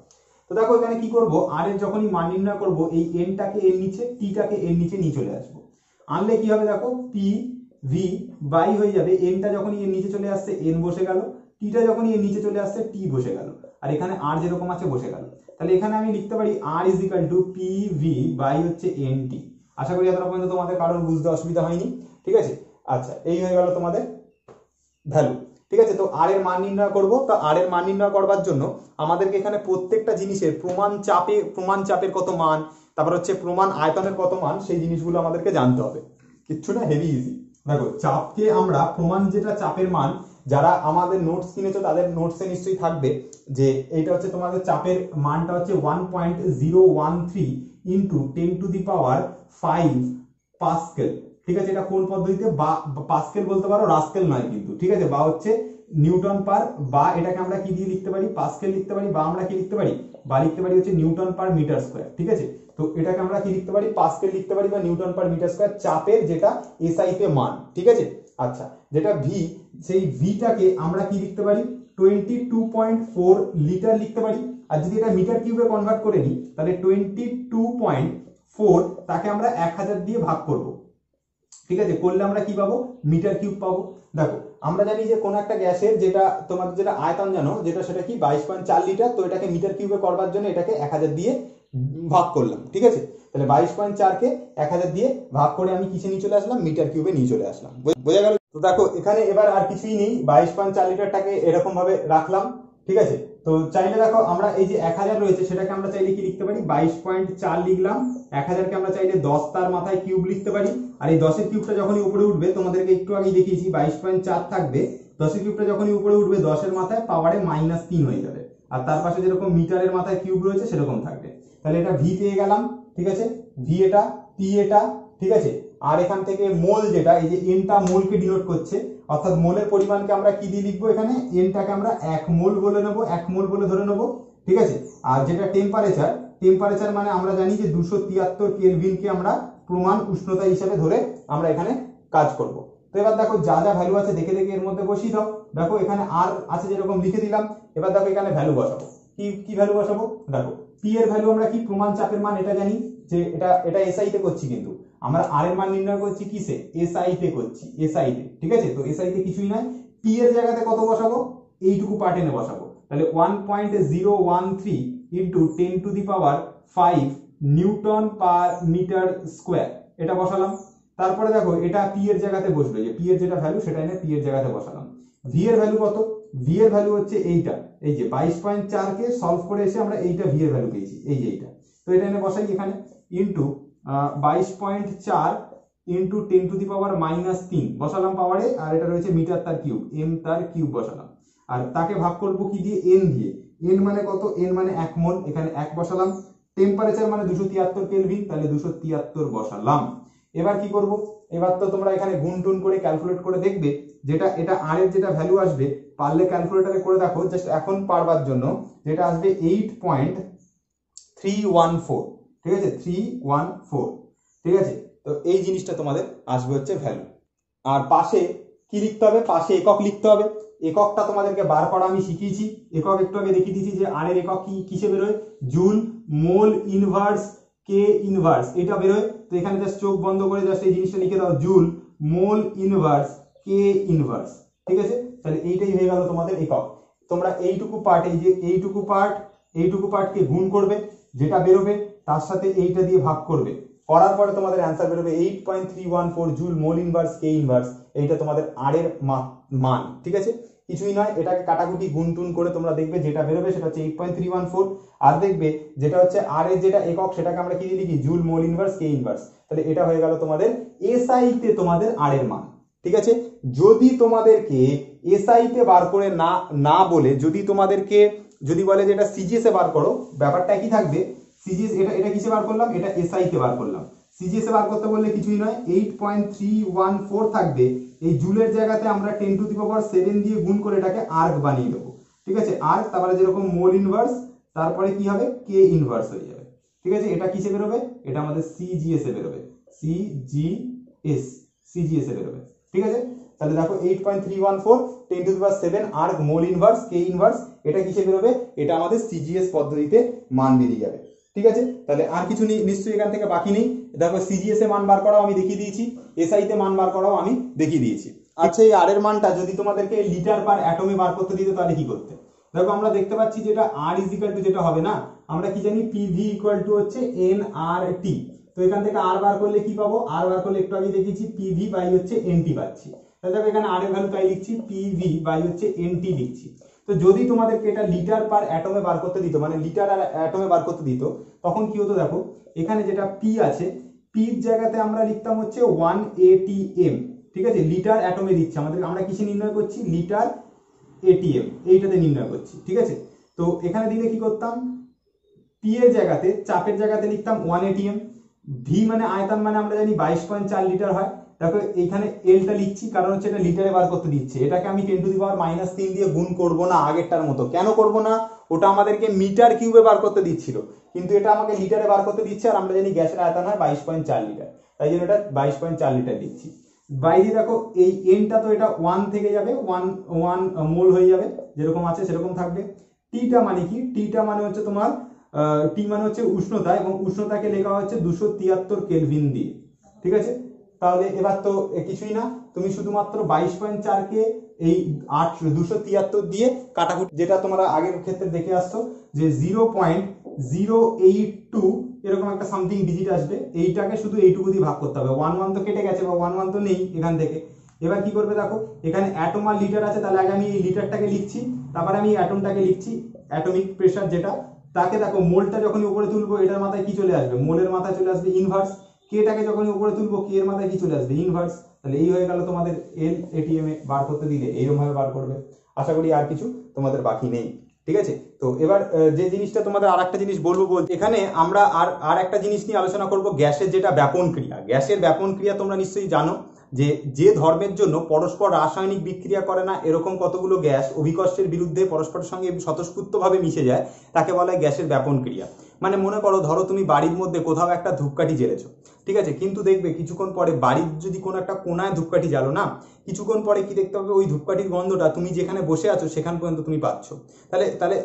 তো দেখো এখানে কি করব, আর এর যখনই মান নির্ণয় করব এই এনটাকে এর নিচে, টিটাকে এর নিচে নিয়ে চলে আসবো। আনলে কি হবে দেখো, পি ভি বাই হয়ে যাবে, এনটা যখনই এর নিচে চলে আসছে এন বসে গেল, টিটা যখনই এর নিচে চলে আসছে টি বসে গেল, আর এখানে আর যেরকম আছে বসে গেল। তাহলে এখানে আমি লিখতে পারি R is equal to P V by হচ্ছে এন টি। আশা করি এতটা পর্যন্ত তোমাদের কারোর বুঝতে অসুবিধা হয়নি। ঠিক আছে, আচ্ছা এই হয়ে গেল তোমাদের ভ্যালু। ঠিক আছে, তো আর এর মান নির্ণয় করব। তো আর এর মান নির্ণয় করবার জন্য আমাদেরকে এখানে প্রত্যেকটা জিনিসের প্রমাণ চাপের কত মান, তারপর হচ্ছে প্রমাণ আয়তনের কত মান, সেই জিনিসগুলো আমাদেরকে জানতে হবে। কিচ্ছু না, হেভি ইজি। দেখো চাপকে আমরা প্রমাণ যেটা চাপের মান, যারা আমাদের নোটস কিনেছো তাদের নোটসে নিশ্চয়ই থাকবে যে এইটা হচ্ছে তোমাদের চাপের মানটা হচ্ছে 1.013 into 10 to the power 5 pascal. ঠিক আছে, এটা কোন পদ্ধতিতে, বা পাস্কেল বলতে পারো, রাস্কেল নয় কিন্তু। ঠিক আছে, বা হচ্ছে নিউটন পার, বা এটাকে আমরা কি দিয়ে লিখতে পারি, পাস্কেল লিখতে পারি, বা আমরা কি লিখতে পারি, বা লিখতে পারি হচ্ছে নিউটন পার মিটার স্কয়ার। ঠিক আছে, তো এটাকে আমরা কি লিখতে পারি, পাস্কেল লিখতে পারি বা নিউটন পার মিটার স্কয়ার, চাপের যেটা এসআই তে মান। ঠিক আছে, আচ্ছা যেটা ভি, সেই ভিটাকে আমরা কি লিখতে পারি, 22.4 লিটার লিখতে পারি। আর যদি এটা মিটার কিউবে কনভার্ট করে নিই তাহলে 22.4 তাকে আমরা 1000 দিয়ে ভাগ করব। ঠিক আছে, করলে আমরা কি পাবো, মিটার কিউব পাবো। দেখো আমরা জানি যে কোন একটা গ্যাসের যেটা তোমাদের যেটা আয়তন জানো, যেটা সেটা কি 22.4 লিটার, তো এটাকে মিটার কিউবে করবার জন্য এটাকে 1000 দিয়ে ভাগ করলাম। ঠিক আছে, তাহলে 22.4 কে 1000 দিয়ে ভাগ করে আমি কিসে নিয়ে চলে আসলাম, মিটার কিউবে নিয়ে চলে আসলাম। বোঝা গেল? তো দেখো এখানে এবার আর কিছুই নেই, 22.4 লিটারটাকে এরকম ভাবে রাখলাম। ঠিক আছে, তো চাইলে দেখো আমরা এই যে 1000 রয়েছে সেটাকে আমরা চাইলে কি লিখতে পারি, 22.4 লিখলাম, 1000 কে আমরা চাইলে 10 তার মাথায় কিউব লিখতে পারি। আর এই 10 এর কিউবটা যখনই উপরে উঠবে, তোমাদেরকে একটু আগে দেখিয়েছি 22.4 থাকবে, 10 এর কিউবটা যখনই উপরে উঠবে 10 এর মাথায় পাওয়ারে -3 হয়ে যাবে, আর তার পাশে যেরকম মিটারের মাথায় কিউব রয়েছে সেরকম থাকবে। তাহলে এটা ভি পেয়ে গেলাম। ঠিক আছে, ভি এটা, পি এটা। ঠিক আছে, আর এখান থেকে মোল যেটা, এই যে এনটা মোলকে ডিনোট করছে, অর্থাৎ মোলের পরিমাণকে আমরা কি দিয়ে লিখবো, এখানে এনটাকে আমরা 1 মোল বলে নেবো, 1 মোল বলে ধরে নেবো। ঠিক আছে, আর যেটা টেম্পারেচার মানে আমরা জানি যে 273 কেলভিনকে আমরা প্রমাণ উষ্ণতা হিসেবে ধরে আমরা এখানে কাজ করব। তো এবার দেখো যা যা ভ্যালু আছে দেখে দেখে এর মধ্যে বসিয়ে দাও। দেখো এখানে আর আছে যেরকম লিখে দিলাম। এবার দেখো এখানে ভ্যালু বসাবো, কি ভ্যালু বসাবো, দেখো পি এর ভ্যালু আমরা কি, প্রমাণ চাপের মান এটা জানি যে এটা এসআই তে করছি, কিন্তু আমরা আর এর মান নির্ণয় করছি কিসে, এসআই তে করছি, এসআই তে। ঠিক আছে, তো এসআই তে কিছুই নয়, পি এর জায়গাতে কত বসাবো, এইটুকু পার্ট এনে বসাবো। তাহলে 1.013 into 10 to the power 5 newton per metre square, এটা বসালাম। তারপরে দেখো এটা পি এর জায়গাতে বসবে, যে পি এর যেটা ভ্যালু সেটা এনে পি এর জায়গাতে বসালাম। ভি এর ভ্যালু কত, ভি এর ভ্যালু হচ্ছে এইটা, এই যে 22.4 কে সলভ করে এসে আমরা এইটা ভি এর ভ্যালু পেয়েছি, এই যে এইটা। তো এটা এনে বসাই এখানে, ইন্টু 22.4 ইন্টু 10 টু দি পাওয়ার -3 বসালাম পাওয়ারে, আর এটা রয়েছে মিটার তার কিউব, এম তার কিউব বসালাম। আর তাকে ভাগ করবো কি দিয়ে, এন দিয়ে। এন মানে কত, এন মানে 1 মোল, এখানে 1 বসালাম। টেম্পারেচার মানে 273 কেলভিন, তাহলে 273 বসালাম। এবার কি করব, এবার তো তোমরা এখানে গুণ টুন করে ক্যালকুলেট করে দেখবে, যেটা এটা আর এর যেটা ভ্যালু আসবে, পারলে ক্যালকুলেটরে করে দেখো, জাস্ট এখন পারবার জন্য, যেটা আসবে 8.314। ঠিক আছে, 314। ঠিক আছে, তো এই জিনিসটা তোমাদের আসবে হচ্ছে ভ্যালু। আর পাশে কি লিখতে হবে, পাশে একক লিখতে হবে। এককটা তোমাদেরকে বার করা আমি শিখিয়েছি, একক একটু আগে দেখিয়ে দিয়েছি যে আর এর একক কি কিসে বেরোয়, জুল, মোল ইনভার্স, কে ইনভার্স, এটা বেরোয়। তো এখানে জাস্ট চোখ বন্ধ করে জাস্ট এই জিনিসটা লিখে দাও, জুল, মোল ইনভার্স, কে ইনভার্স। ঠিক আছে, তাহলে এইটাই হয়ে গেল তোমাদের একক। তোমরা এইটুকু পার্ট, এই যে এইটুকু পার্টকে গুণ করবে, যেটা বেরোবে তার সাথে এইটা দিয়ে ভাগ করবে। করার পরে তোমাদের অ্যান্সার বেরোবে 8.314 joule mole inverse K inverse. এইটা তোমাদের আর এর মান, ঠিক আছে, কিছুই নয়। এটাকে কাটাকুটি গুনটুন করে তোমরা দেখবে যেটা বেরোবে সেটা হচ্ছে 8.314, আর দেখবে যেটা হচ্ছে আর এর যেটা একক সেটাকে আমরা কি লিখি, joule mole inverse K inverse. তাহলে এটা হয়ে গেল তোমাদের এসআই তে তোমাদের আর এর মান, ঠিক আছে। যদি তোমাদেরকে এসআই তে বার করে না বলে যদি তোমাদেরকে যদি বলে যে এটা সিজিএস এ বার করো, ব্যাপারটা কি থাকবে, সিজিএস এটা কিসে বার করলাম, এটা এসআই তে বার করলাম। সিজিএস এ বার করতে বললে কিছুই নয়, 8.314 থাকবে, এই জুলের জায়গাতে আমরা 10⁻7 দিয়ে গুণ করে এটাকে আর্ক বানিয়ে দেবো, ঠিক আছে। আর্ক, তারপরে যেরকম মোল ইনভার্স, তারপরে কি হবে, কে ইনভার্স হয়ে যাবে, ঠিক আছে। এটা কিসে বেরোবে, এটা আমাদের সিজিএস এ বেরোবে, সিজিএস এ বেরোবে, ঠিক আছে। তাহলে দেখো 8.314 10⁻7 erg mole inverse K inverse, এটা কিসে বেরোবে, এটা আমাদের সিজিএস পদ্ধতিতে মান বেরিয়ে যাবে, ঠিক আছে। তাহলে আর কিছু নিশ্চয়ই এখান থেকে বাকি নেই। দেখো সিজিএস এ মান বার করাও আমি দেখিয়ে দিয়েছি, এসআই তে মান বার করাও আমি দেখিয়ে দিয়েছি। আচ্ছা, এই আর এর মানটা যদি তোমাদেরকে লিটার পার অ্যাটমে বার করতে দিত তাহলে কি করতে, দেখো আমরা দেখতে পাচ্ছি যেটা আর ইজিক্যাল টু যেটা হবে না, আমরা কি জানি পিভি ইকুয়াল টু হচ্ছে এন আর টি। তো এখান থেকে আর বার করলে কি পাবো, আর বার করলে একটু আগে দেখিয়েছি পিভি বাই হচ্ছে এনটি পাচ্ছি। তাহলে দেখো এখানে আর এর ভ্যালু তাই লিখছি, পিভি বাই হচ্ছে এনটি লিখছি। তো যদি তোমাদেরকে এটা লিটার পার অ্যাটমে বার করতে দিত, মানে লিটার আর অ্যাটমে বার করতে দিত, তখন কি হতো, দেখো এখানে যেটা পি আছে, পির জায়গাতে আমরা লিখতাম হচ্ছে 1 ATM, ঠিক আছে। লিটার অ্যাটমে দিচ্ছে আমাদের, আমরা কিসে নির্ণয় করছি, লিটার এটিএম, এইটাতে নির্ণয় করছি, ঠিক আছে। তো এখানে দিলে কি করতাম, পি এর জায়গাতে চাপের জায়গাতে লিখতাম 1 ATM, ভি মানে আয়তন, মানে আমরা জানি 22.4 লিটার হয়। দেখো এইখানে এলটা লিখছি কারণ হচ্ছে এটা লিটারে বার করতে দিচ্ছে, এটাকে আমি 10⁻³ দিয়ে গুণ করব না আগেরটার মতো। কেন করব না, ওটা আমাদেরকে মিটার কিউবে বার করতে দিচ্ছিল, কিন্তু এটা আমাকে লিটারে বার করতে দিচ্ছে, আর আমরা জানি গ্যাসের আয়তন হয় 22.4 লিটার, তাই জন্য এটা 22.4 লিটার লিখছি। বাইরে দেখো এই এনটা তো এটা 1 থেকে যাবে, 1 মোল হয়ে যাবে, যেরকম আছে সেরকম থাকবে। টিটা মানে কি, টিটা মানে হচ্ছে তোমার টি মানে হচ্ছে উষ্ণতা, এবং উষ্ণতাকে লেখা হচ্ছে 273 কেলভিন দিয়ে, ঠিক আছে। তাহলে এবার তো কিছুই না, তুমি শুধুমাত্র 22.4 কে এই 273 দিয়ে কাটাকুটি, যেটা তোমরা আগের ক্ষেত্রে দেখে আসছো যে 0.082 এরকম একটা সামথিং ডিজিট আসবে, এইটাকে শুধু এইটুকু দিয়ে ভাগ করতে হবে। 1 তো কেটে গেছে বা 1 তো নেই এখান থেকে। এবার কি করবে, দেখো এখানে অ্যাটম আর লিটার আছে, তাহলে আগে আমি এই লিটারটাকে লিখছি, তারপরে আমি অ্যাটমটাকে লিখছি, অ্যাটমিক প্রেসার যেটা, তাকে দেখো মোলটা যখনই উপরে তুলবো এটার মাথায় কি চলে আসবে, মোলের মাথায় চলে আসবে ইনভার্স, কেটাকে যখনই উপরে তুলবো কে এর মাথায় কি চলে আসবে, ইনভার্স। তাহলে এই হয়ে গেল তোমাদের এল এটিএম এ বার করতে দিলে এইরকম ভাবে বার করবে। আশা করি আর কিছু তোমাদের বাকি নেই, ঠিক আছে। তো এবার যে জিনিসটা তোমাদের আর একটা জিনিস বলবো, এখানে আমরা আর একটা জিনিস নিয়ে আলোচনা করব, গ্যাসের যেটা ব্যাপন ক্রিয়া। গ্যাসের ব্যাপন ক্রিয়া তোমরা নিশ্চয়ই জানো যে ধর্মের জন্য পরস্পর রাসায়নিক বিক্রিয়া করে না, এরকম কতগুলো গ্যাস অভিকর্ষের বিরুদ্ধে পরস্পরের সঙ্গে স্বতঃস্ফূর্তভাবে মিশে যায়, তাকে বলা হয় গ্যাসের ব্যাপন ক্রিয়া। মানে মনে করো, ধরো তুমি বাড়ির মধ্যে কোথাও একটা ধূপকাঠি জ্বেলেছো, ঠিক আছে, কিন্তু দেখবে কিছুক্ষণ পরে বাড়ির যদি কোনো একটা কোনায় ধূপকাঠি জ্বালো না, কিছুক্ষণ পরে কি দেখতে হবে, ওই ধূপকাঠির গন্ধটা তুমি যেখানে বসে আছো সেখান পর্যন্ত তুমি পাচ্ছ। তাহলে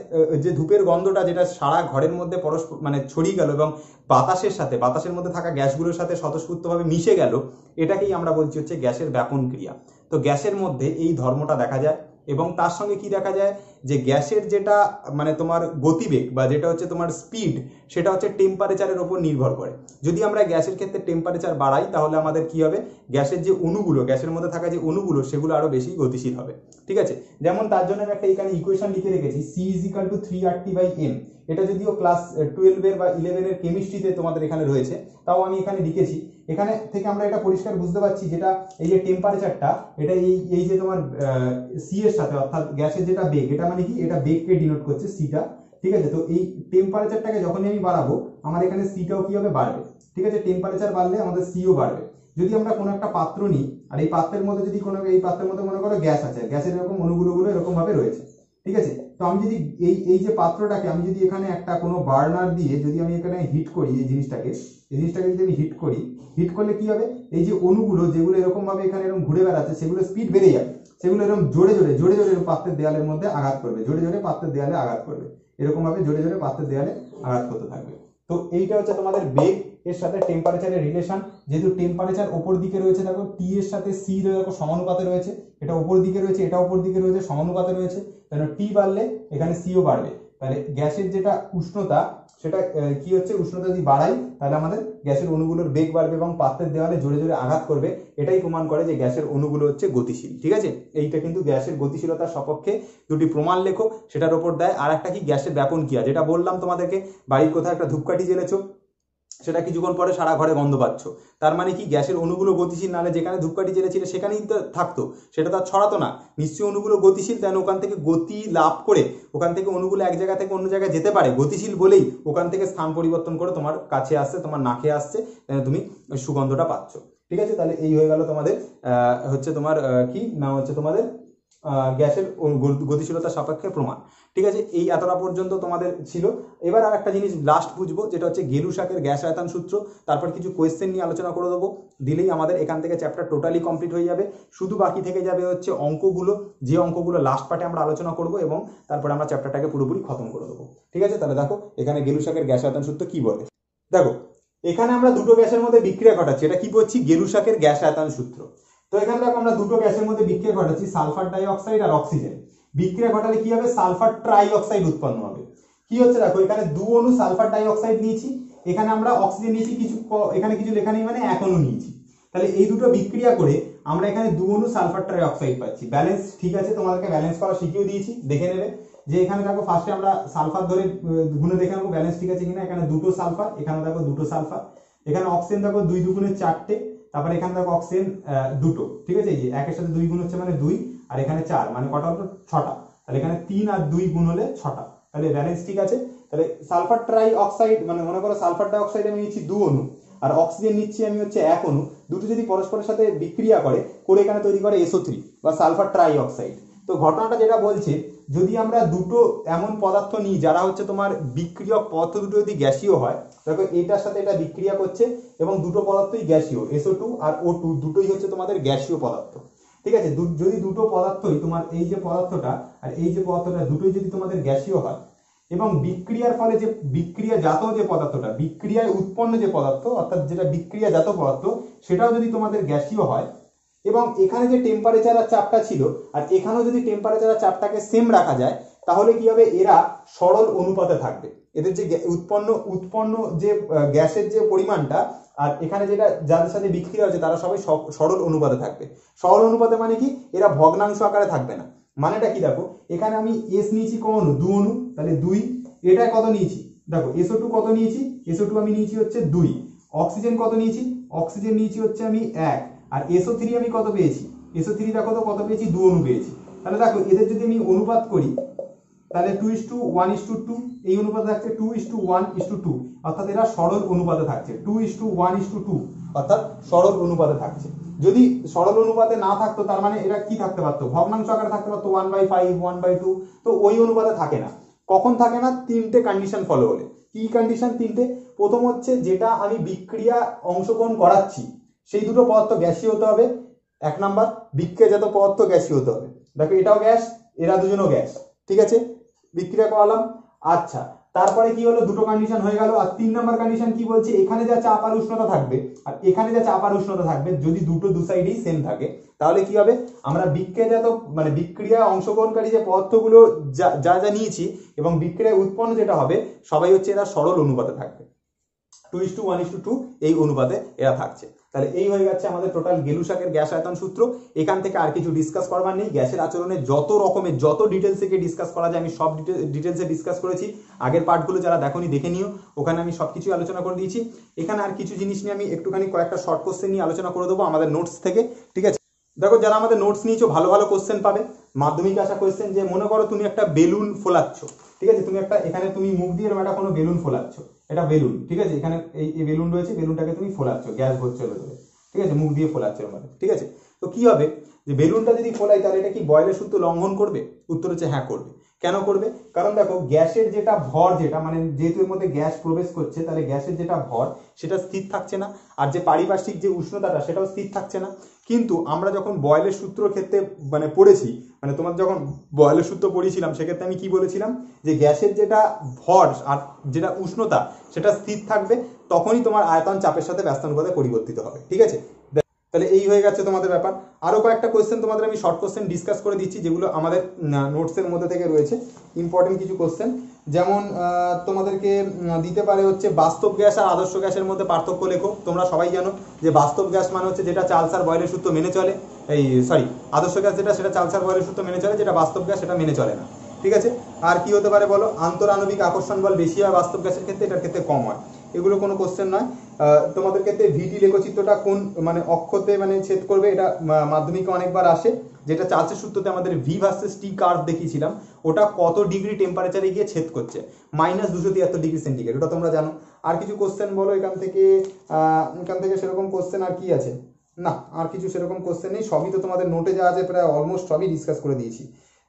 যে ধূপের গন্ধটা যেটা সারা ঘরের মধ্যে পরস্পর মানে ছড়িয়ে গেল এবং বাতাসের মধ্যে থাকা গ্যাসগুলোর সাথে স্বতঃস্ফূর্তভাবে মিশে গেল, এটাকেই আমরা বলছি হচ্ছে গ্যাসের ব্যাপন ক্রিয়া। তো গ্যাসের মধ্যে এই ধর্মটা দেখা যায়, এবং তার সঙ্গে কি দেখা যায় যে গ্যাসের যেটা মানে তোমার গতিবেগ বা যেটা হচ্ছে তোমার স্পিড, সেটা হচ্ছে টেম্পারেচারের উপর নির্ভর করে। যদি আমরা গ্যাসের ক্ষেত্রে টেম্পারেচার বাড়াই তাহলে আমাদের কি হবে, গ্যাসের যে অণুগুলো, গ্যাসের মধ্যে থাকা যে অণুগুলো, সেগুলো আরো বেশি গতিশীল হবে, ঠিক আছে। যেমন তার জন্য আমি একটা এখানে ইকুয়েশন লিখে রেখেছি, C = 3RT/m। এটা যদিও ক্লাস 12 এর বা 11 এর কেমিস্ট্রিতে তোমাদের এখানে রয়েছে, তাও আমি এখানে লিখেছি। এখানে থেকে আমরা এটা পরিষ্কার বুঝতে পারছি, যেটা এই যে টেম্পারেচারটা, এটা এই যে তোমার সি এর সাথে, অর্থাৎ গ্যাসের যেটা বেগ, এটা মানে কি, এটা বেগকে ডিনোট করছে সিটা, ঠিক আছে। তো এই টেম্পারেচারটাকে যখনই আমি বাড়াবো আমার এখানে সিটাও কি হবে, বাড়বে, ঠিক আছে। টেম্পারেচার বাড়লে আমাদের সিও বাড়বে। যদি আমরা কোনো একটা পাত্র নিই, আর এই পাত্রের মধ্যে যদি এই পাত্রের মধ্যে মনে করো গ্যাস আছে, গ্যাসের এরকম অনুগুলো এরকম ভাবে রয়েছে, ঠিক আছে। তো আমি যদি এই যে পাত্রটাকে আমি যদি এখানে একটা কোনো বার্নার দিয়ে যদি আমি এখানে হিট করি, এই জিনিসটাকে যদি আমি হিট করলে কি হবে, এই যে অণুগুলো যেগুলো এরকম ভাবে এখানে এরকম ঘুরে বেড়াচ্ছে, সেগুলো স্পিড বেড়ে যাবে, সেগুলো এরকম জোরে পাত্রের দেয়ালের মধ্যে আঘাত করবে, জোরে পাত্রের দেয়ালে আঘাত করবে, এরকম ভাবে জোরে পাত্রের দেয়ালে আঘাত করতে থাকবে। তো এইটা হচ্ছে তোমাদের বেগ এর সাথে টেম্পারেচারের রিলেশন। যেহেতু টেম্পারেচার ওপর দিকে রয়েছে, দেখো টি এর সাথে সি দেখো সমানুপাতে রয়েছে, এটা উপর দিকে রয়েছে, এটা উপর দিকে রয়েছে, সমানুপাতে রয়েছে, তাহলে টি বাড়লে এখানে সিও বাড়বে। তাহলে গ্যাসের যেটা উষ্ণতা সেটা কি হচ্ছে, উষ্ণতা যদি বাড়াই তাহলে আমাদের গ্যাসের অণুগুলোর বেগ বাড়বে এবং পাত্রের দেওয়ালে জোরে জোরে আঘাত করবে। এটাই প্রমাণ করে যে গ্যাসের অণুগুলো হচ্ছে গতিশীল। ঠিক আছে, এইটা কিন্তু গ্যাসের গতিশীলতার সপক্ষে দুটি প্রমাণ লেখো, সেটার উপর দেয়। আর একটা কি, গ্যাসের ব্যাপন ক্রিয়া, যেটা বললাম তোমাদেরকে, বাড়ির কোথাও একটা ধূপকাঠি জ্বেলেছো, সেটা কিছুক্ষণ পরে সারা ঘরে গন্ধ পাচ্ছ, তার মানে কি গ্যাসের অণুগুলো গতিশীল, নাহলে যেখানে ধূপকাঠি জ্বেলেছিলে সেখানেই তো থাকতো, সেটা তো আর ছড়াতো না। নিশ্চয়ই অণুগুলো গতিশীল, তাই ওখান থেকে গতি লাভ করে ওখান থেকে অণুগুলো এক জায়গা থেকে অন্য জায়গায় যেতে পারে, গতিশীল বলেই ওখান থেকে স্থান পরিবর্তন করে তোমার কাছে আসছে, তোমার নাকে আসছে, তুমি সুগন্ধটা পাচ্ছ। ঠিক আছে, তাহলে এই হয়ে গেল তোমাদের হচ্ছে তোমার কি নাম হচ্ছে তোমাদের গ্যাসের গতিশীলতার সাপেক্ষে প্রমাণ। ঠিক আছে, এই এতটা পর্যন্ত তোমাদের ছিল। এবার আর একটা জিনিস লাস্ট বুঝবো, যেটা হচ্ছে গেলুসাকের গ্যাস আয়তন সূত্র। তারপর কিছু কোয়েশ্চেন নিয়ে আলোচনা করে দেবো, দিলেই আমাদের এখান থেকে চ্যাপ্টার টোটালি কমপ্লিট হয়ে যাবে। শুধু বাকি থেকে যাবে হচ্ছে অঙ্কগুলো, যে অঙ্কগুলো লাস্ট পার্টে আমরা আলোচনা করব, এবং তারপরে আমরা চ্যাপ্টারটাকে পুরোপুরি খতম করে দেবো। ঠিক আছে, তাহলে দেখো এখানে গেলুসাকের গ্যাস আয়তন সূত্র কি বলে। দেখো এখানে আমরা দুটো গ্যাসের মধ্যে বিক্রিয়া ঘটাচ্ছি, এটা কি বলছি, গেলুসাকের গ্যাস আয়তন সূত্র। তো এখানে দেখো আমরা দুটো গ্যাসের মধ্যে বিক্রিয়া ঘটাচ্ছি, সালফার ডাই অক্সাইড আর অক্সিজেন। বিক্রিয়া ঘটালে কি হবে, সালফার ট্রাই অক্সাইড উৎপন্ন হবে। কি হচ্ছে দেখো, এখানে 2 অণু সালফার ডাই অক্সাইড নিয়েছি, এখানে আমরা অক্সিজেন নিয়েছি কিছু, এখানে কিছু লেখা নেই মানে 1 অণু নিয়েছি। তাহলে এই দুটো বিক্রিয়া করে আমরা এখানে 2 অণু সালফার ট্রাই অক্সাইড পাচ্ছি। ব্যালেন্স ঠিক আছে, তোমাদেরকে ব্যালেন্স করা শিখিয়ে দিয়েছি, দেখে নেবে যে এখানে দেখো ফার্স্টে আমরা সালফার ধরে গুণে দেখে নেবো ব্যালেন্স ঠিক আছে কিনা। এখানে 2টো সালফার, এখানে দেখো 2টো সালফার, এখানে অক্সিজেন দেখো 2 দুগুণে 4টে, তারপরে এখানে দেখো অক্সিজেন 2টো। ঠিক আছে, এই যে একের সাথে 2 গুণ হচ্ছে মানে 2, আর এখানে 4 মানে কটা হলো 6টা। তাহলে এখানে 3 আর 2 গুণ হলে 6টা, তাহলে ব্যালেন্স ঠিক আছে। তাহলে সালফার ট্রাই অক্সাইড মানে মনে করো সালফার ডাই অক্সাইড আমি নিচ্ছি 2 অণু, আর অক্সিজেন নিচ্ছি আমি হচ্ছে 1 অণু। দুটো যদি পরস্পরের সাথে বিক্রিয়া করে এখানে তৈরি করে SO3 বা সালফার ট্রাই অক্সাইড। তো ঘটনাটা যেটা বলছে, যদি আমরা দুটো এমন পদার্থ নিই যারা হচ্ছে তোমার বিক্রিয়ক পদার্থ দুটো যদি গ্যাসীয় হয়, দেখো এটার সাথে এটা বিক্রিয়া করছে এবং দুটো পদার্থই গ্যাসীয়, SO2 আর O2 দুটোই হচ্ছে তোমাদের গ্যাসীয় পদার্থ। ঠিক আছে, যদি দুটো পদার্থই তোমার এই যে পদার্থটা আর এই যে পদার্থটা দুটোই যদি তোমাদের গ্যাসীয় হয়, এবং বিক্রিয়ার ফলে যে বিক্রিয়াজাত যে পদার্থটা, বিক্রিয়ায় উৎপন্ন যে পদার্থ অর্থাৎ যেটা বিক্রিয়াজাত পদার্থ, সেটাও যদি তোমাদের গ্যাসীয় হয়, এবং এখানে যে টেম্পারেচার আর চাপটা ছিল আর এখানেও যদি টেম্পারেচার আর চাপটাকে সেম রাখা যায়, তাহলে কি হবে, এরা সরল অনুপাতে থাকবে। এদের যে উৎপন্ন যে গ্যাসের যে পরিমাণটা আর এখানে যেটা যাদের সাথে বিক্রিয়া হচ্ছে তারা সবাই সরল অনুপাতে থাকবে। সরল অনুপাতে মানে কি, এরা ভগ্নাংশ আকারে থাকবে না। মানেটা কি দেখো, এখানে আমি এস নিয়েছি কোন অণু, 2 অণু, তাহলে 2, এটা কত নিয়েছি দেখো, SO2 কত নিয়েছি, SO2 আমি নিয়েছি হচ্ছে 2, অক্সিজেন কত নিয়েছি, অক্সিজেন নিয়েছি হচ্ছে আমি 1, আর SO3 আমি কত পেয়েছি, SO3 দেখো তো কত পেয়েছি, 2 অণু পেয়েছি। তাহলে দেখো এদের যদি আমি অনুপাত করি তাহলে 2:1:2 এই অনুপাতে থাকছে 2:1:2, অর্থাৎ এরা সরল অনুপাতে থাকছে 2:1:2, অর্থাৎ সরল অনুপাতে থাকছে। যদি সরল অনুপাতে না থাকতো তার মানে এরা কি থাকতে পারতো, ভগ্নাংশ আকারে থাকতে পারতো 1/5 1/2, তো ওই অনুপাতে থাকে না। কখন থাকে না, 3টে কন্ডিশন ফলো হলে। কি কন্ডিশন 3টে, প্রথম হচ্ছে যেটা আমি বিক্রিয়া অংশগ্রহণ করাচ্ছি সেই দুটো পদার্থ গ্যাসীয় হতে হবে, 1 নাম্বার। বিক্রিয়াজাত পদার্থ গ্যাসীয় হতে হবে, দেখো এটাও গ্যাস এরা দুজনও গ্যাস। ঠিক আছে, বিক্রিয়া করালাম। আচ্ছা, তারপরে কি হলো, দুটো কন্ডিশন হয়ে গেল। আর 3 নাম্বার কন্ডিশন কি বলছে, এখানে যা চাপ আর উষ্ণতা থাকবে আর এখানে যা চাপ আর উষ্ণতা থাকবে, যদি দু সাইডেই সেম থাকে তাহলে কি হবে, আমরা বিক্রিয়াজাত মানে বিক্রিয়া অংশগ্রহণকারী যে পদার্থগুলো যা যা নিয়েছি এবং বিক্রিয়া উৎপন্ন যেটা হবে, সবাই হচ্ছে এরা সরল অনুপাতে থাকবে, 2:1:2 এই অনুপাতে এরা থাকছে। তাহলে এই হয়ে যাচ্ছে আমাদের টোটাল গেলুসাকের গ্যাস আয়তন সূত্র। এখান থেকে আর কিছু ডিসকাস করবার নেই। গ্যাসের আচরণে যত রকমের যত ডিটেলস থেকে ডিসকাস করা যায় আমি সব ডিটেলসে ডিসকাস করেছি। আগের পার্টগুলো যারা দেখোনি দেখে নিও, ওখানে আমি সবকিছু আলোচনা করে দিয়েছি। এখানে আর কিছু জিনিস নিয়ে আমি একটুখানি কয়েকটা শর্ট কোশ্চেন নিয়ে আলোচনা করে দেবো আমাদের নোটস থেকে। ঠিক আছে, দেখো যারা আমাদের নোটস নিয়েছো ভালো ভালো কোশ্চেন পাবে, মাধ্যমিক আসা কোশ্চেন। যে মনে করো তুমি একটা বেলুন ফোলাচ্ছ, ঠিক আছে, তুমি একটা এখানে তুমি মুখ দিয়ে একটা কোনো বেলুন ফোলাচ্ছ, এটা বেলুন, ঠিক আছে, এখানে এই বেলুন রয়েছে, বেলুনটাকে তুমি ফোলাচ্ছ, গ্যাস ভরছে ভেতরে, ঠিক আছে, মুখ দিয়ে ফোলাচ্ছ মানে, ঠিক আছে। তো কি হবে, যে বেলুনটা যদি ফোলাই তাহলে এটা কি বয়লের সূত্র লঙ্ঘন করবে? উত্তর হচ্ছে হ্যাঁ করবে। কেন করবে? কারণ দেখো গ্যাসের যেটা ভর, যেটা মানে যেহেতু এর মধ্যে গ্যাস প্রবেশ করছে, তাহলে গ্যাসের যেটা ভর সেটা স্থির থাকছে না, আর যে পারিপার্শ্বিক যে উষ্ণতাটা সেটাও স্থির থাকছে না। কিন্তু আমরা যখন বয়লের সূত্রের ক্ষেত্রে মানে পড়েছি, মানে তোমার যখন বয়লের সূত্র পড়িয়েছিলাম সেক্ষেত্রে আমি কি বলেছিলাম, যে গ্যাসের যেটা ভর আর যেটা উষ্ণতা সেটা স্থির থাকবে, তখনই তোমার আয়তন চাপের সাথে ব্যস্তানুপাতে পরিবর্তিত হবে। ঠিক আছে, তাহলে এই হয়ে গেছে তোমাদের ব্যাপার। আরো কয়েকটা কোশ্চেন তোমাদের আমি শর্ট কোশ্চেন ডিসকাস করে দিচ্ছি, যেগুলো আমাদের নোটসের মধ্যে থেকে রয়েছে, ইম্পর্টেন্ট কিছু কোশ্চেন। যেমন তোমাদেরকে দিতে পারে হচ্ছে বাস্তব গ্যাস আর আদর্শ গ্যাসের মধ্যে পার্থক্য লেখো। তোমরা সবাই জানো যে বাস্তব গ্যাস মানে হচ্ছে যেটা চার্লস আর বয়েলের সূত্র মেনে চলে, এই সরি আদর্শ গ্যাস যেটা সেটা চার্লস আর বয়েলের সূত্র মেনে চলে, যেটা বাস্তব গ্যাস সেটা মেনে চলে না। ঠিক আছে, আর কি হতে পারে বলো? আন্তরাণবিক আকর্ষণ বল বেশি হয় বাস্তব গ্যাসের ক্ষেত্রে, এটার ক্ষেত্রে কম হয়। এগুলো কোনো কোশ্চেন নয়। তোমাদের ক্ষেত্রে ভিটি লেখচিত্রটা কোন মানে অক্ষতে মানে ছেদ করবে, এটা মাধ্যমিকে অনেকবার আসে। যেটা চার্লসের সূত্রতে আমাদের ভি ভার্সেস টি কার্ভ দেখিয়েছিলাম, ওটা কত ডিগ্রি টেম্পারেচারে গিয়ে ছেদ করছে, -273°C, ওটা তোমরা জানো। আর কিছু কোশ্চেন বলো এখান থেকে। সেরকম কোশ্চেন আর কি আছে? না, আর কিছু সেরকম কোশ্চেন নেই, সবই তো তোমাদের নোটে যা আছে প্রায় অলমোস্ট সবই ডিসকাস করে দিয়েছি।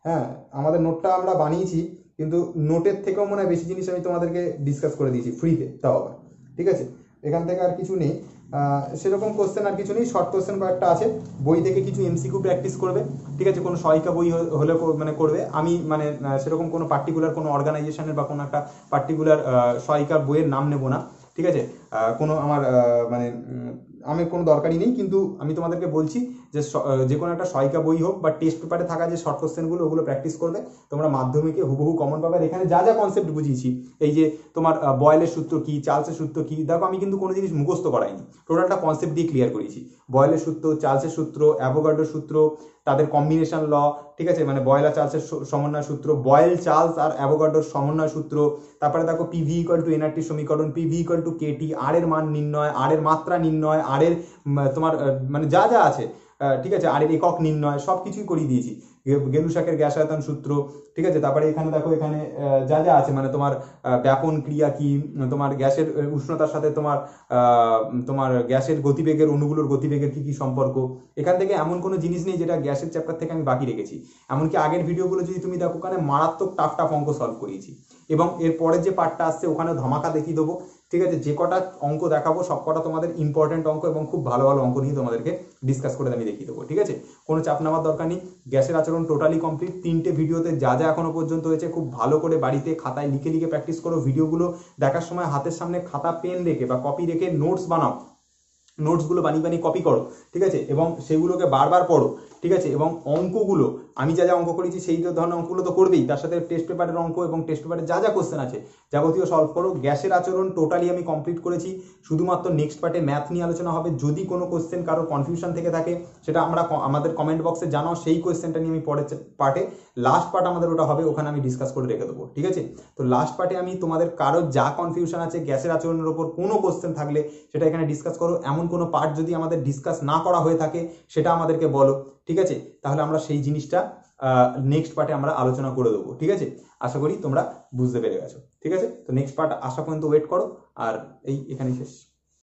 হ্যাঁ, আমাদের নোটটা আমরা বানিয়েছি, কিন্তু নোটের থেকেও মনে হয় বেশি জিনিস আমি তোমাদেরকে ডিসকাস করে দিয়েছি ফ্রিতে, তাও আবার। ঠিক আছে, এখান থেকে আর কিছু নেই, সেরকম কোশ্চেন আর কিছু নেই। শর্ট কোশ্চেন কয়েকটা আছে, বই থেকে কিছু এমসিকিউ প্র্যাকটিস করবে। ঠিক আছে, কোনো সহায়িকা বই হলে মানে করবে। আমি মানে সেরকম কোনো পার্টিকুলার কোনো অর্গানাইজেশনের বা কোনো একটা পার্টিকুলার সহায়িকার বইয়ের নাম নেব না। ঠিক আছে, কোনো আমার মানে আমি কোনো দরকারই নেই, কিন্তু আমি তোমাদেরকে বলছি যে যে কোনো একটা সহায়িকা বই হোক বা টেস্ট পেপারে থাকা যে শর্ট কোশ্চেনগুলো, ওগুলো প্র্যাকটিস করবে। তোমরা মাধ্যমিকে হুবহু কমন পাবে। আর এখানে যা যা কনসেপ্ট বুঝিয়েছি, এই যে তোমার বয়েলের সূত্র কি, চার্লসের সূত্র কি, দেখো আমি কিন্তু কোনো জিনিস মুখস্থ করাইনি, টোটালটা কনসেপ্ট দিয়ে ক্লিয়ার করেছি। বয়েলের সূত্র, চার্লসের সূত্র, অ্যাভোগাড্রোর সূত্র, তাদের কম্বিনেশন ল। ঠিক আছে, মানে বয়েল আর চার্লসের সমন্বয় সূত্র, বয়েল, চার্লস আর অ্যাভোগাড্রোর সমন্বয় সূত্র। তারপরে দেখো পিভি ইকুয়াল টু এনআরটি সমীকরণ, পিভি ইকুয়াল টু কেটি, আর এর মান নির্ণয়, আর এর মাত্রা নির্ণয়, আর এর তোমার মানে যা যা আছে, ঠিক আছে, আর এর একক নির্ণয়, সব কিছুই করিয়ে দিয়েছি। গেলুসাকের গ্যাস আয়তন সূত্র। ঠিক আছে, তারপরে এখানে দেখো, এখানে যা যা আছে মানে তোমার ব্যাপন ক্রিয়া কি, তোমার গ্যাসের উষ্ণতার সাথে তোমার তোমার গ্যাসের গতিবেগের, অণুগুলোর গতিবেগের কি কি সম্পর্ক। এখান থেকে এমন কোনো জিনিস নেই যেটা গ্যাসের চ্যাপ্টার থেকে আমি বাকি রেখেছি। এমনকি আগের ভিডিওগুলো যদি তুমি দেখো, ওখানে মারাত্মক টাফ টাফ অঙ্ক সলভ করিয়েছি। এবং এর পরের যে পার্টটা আসছে ওখানে ধামাকা দেখিয়ে দেবো। ঠিক আছে, যে কটা অঙ্ক দেখাবো সব কটা তোমাদের ইম্পর্টেন্ট অঙ্ক এবং খুব ভালো ভালো অঙ্ক নিয়ে তোমাদেরকে ডিসকাস করে আমি দেখিয়ে দেবো। ঠিক আছে, কোনো চাপ নেওয়ার দরকার নেই। গ্যাসের আচরণ টোটালি কমপ্লিট। 3টে ভিডিওতে যা যা এখনো পর্যন্ত হয়েছে খুব ভালো করে বাড়িতে খাতায় লিখে লিখে প্র্যাকটিস করো। ভিডিওগুলো দেখার সময় হাতের সামনে খাতা পেন রেখে বা কপি রেখে নোটস বানাও, নোটসগুলো বানিয়ে বানিয়ে কপি করো। ঠিক আছে, এবং সেগুলোকে বারবার পড়ো। ঠিক আছে, এবং অঙ্কগুলো আমি যা যা অঙ্ক করেছি সেই ধরনের অঙ্কগুলো তো করবেই, তার সাথে টেস্ট পেপারের অঙ্ক এবং টেস্ট পেপারে যা যা কোশ্চেন আছে যাবতীয় সলভ করো। গ্যাসের আচরণ টোটালি আমি কমপ্লিট করেছি। শুধুমাত্র নেক্সট পার্টে ম্যাথ নিয়ে আলোচনা হবে। যদি কোনো কোশ্চেন কারোর কনফিউশন থেকে থাকে সেটা আমাদের কমেন্ট বক্সে জানাও, সেই কোশ্চেনটা নিয়ে আমি পরের পার্টে, লাস্ট পার্ট আমাদের ওটা হবে, ওখানে আমি ডিসকাস করে রেখে দেবো। ঠিক আছে, তো লাস্ট পার্টে আমি তোমাদের কারোর যা কনফিউশন আছে গ্যাসের আচরণের ওপর কোনো কোশ্চেন থাকলে সেটা এখানে ডিসকাস করো। এমন কোনো পার্ট যদি আমাদের ডিসকাস না করা হয়ে থাকে সেটা আমাদেরকে বলো। ঠিক আছে, তাহলে আমরা সেই জিনিসটা নেক্সট পার্টে আমরা আলোচনা করে দেবো। ঠিক আছে, আশা করি তোমরা বুঝতে পেরে গেছো। ঠিক আছে, তো নেক্সট পার্ট আসা পর্যন্ত ওয়েট করো। আর এই এখানেই শেষ।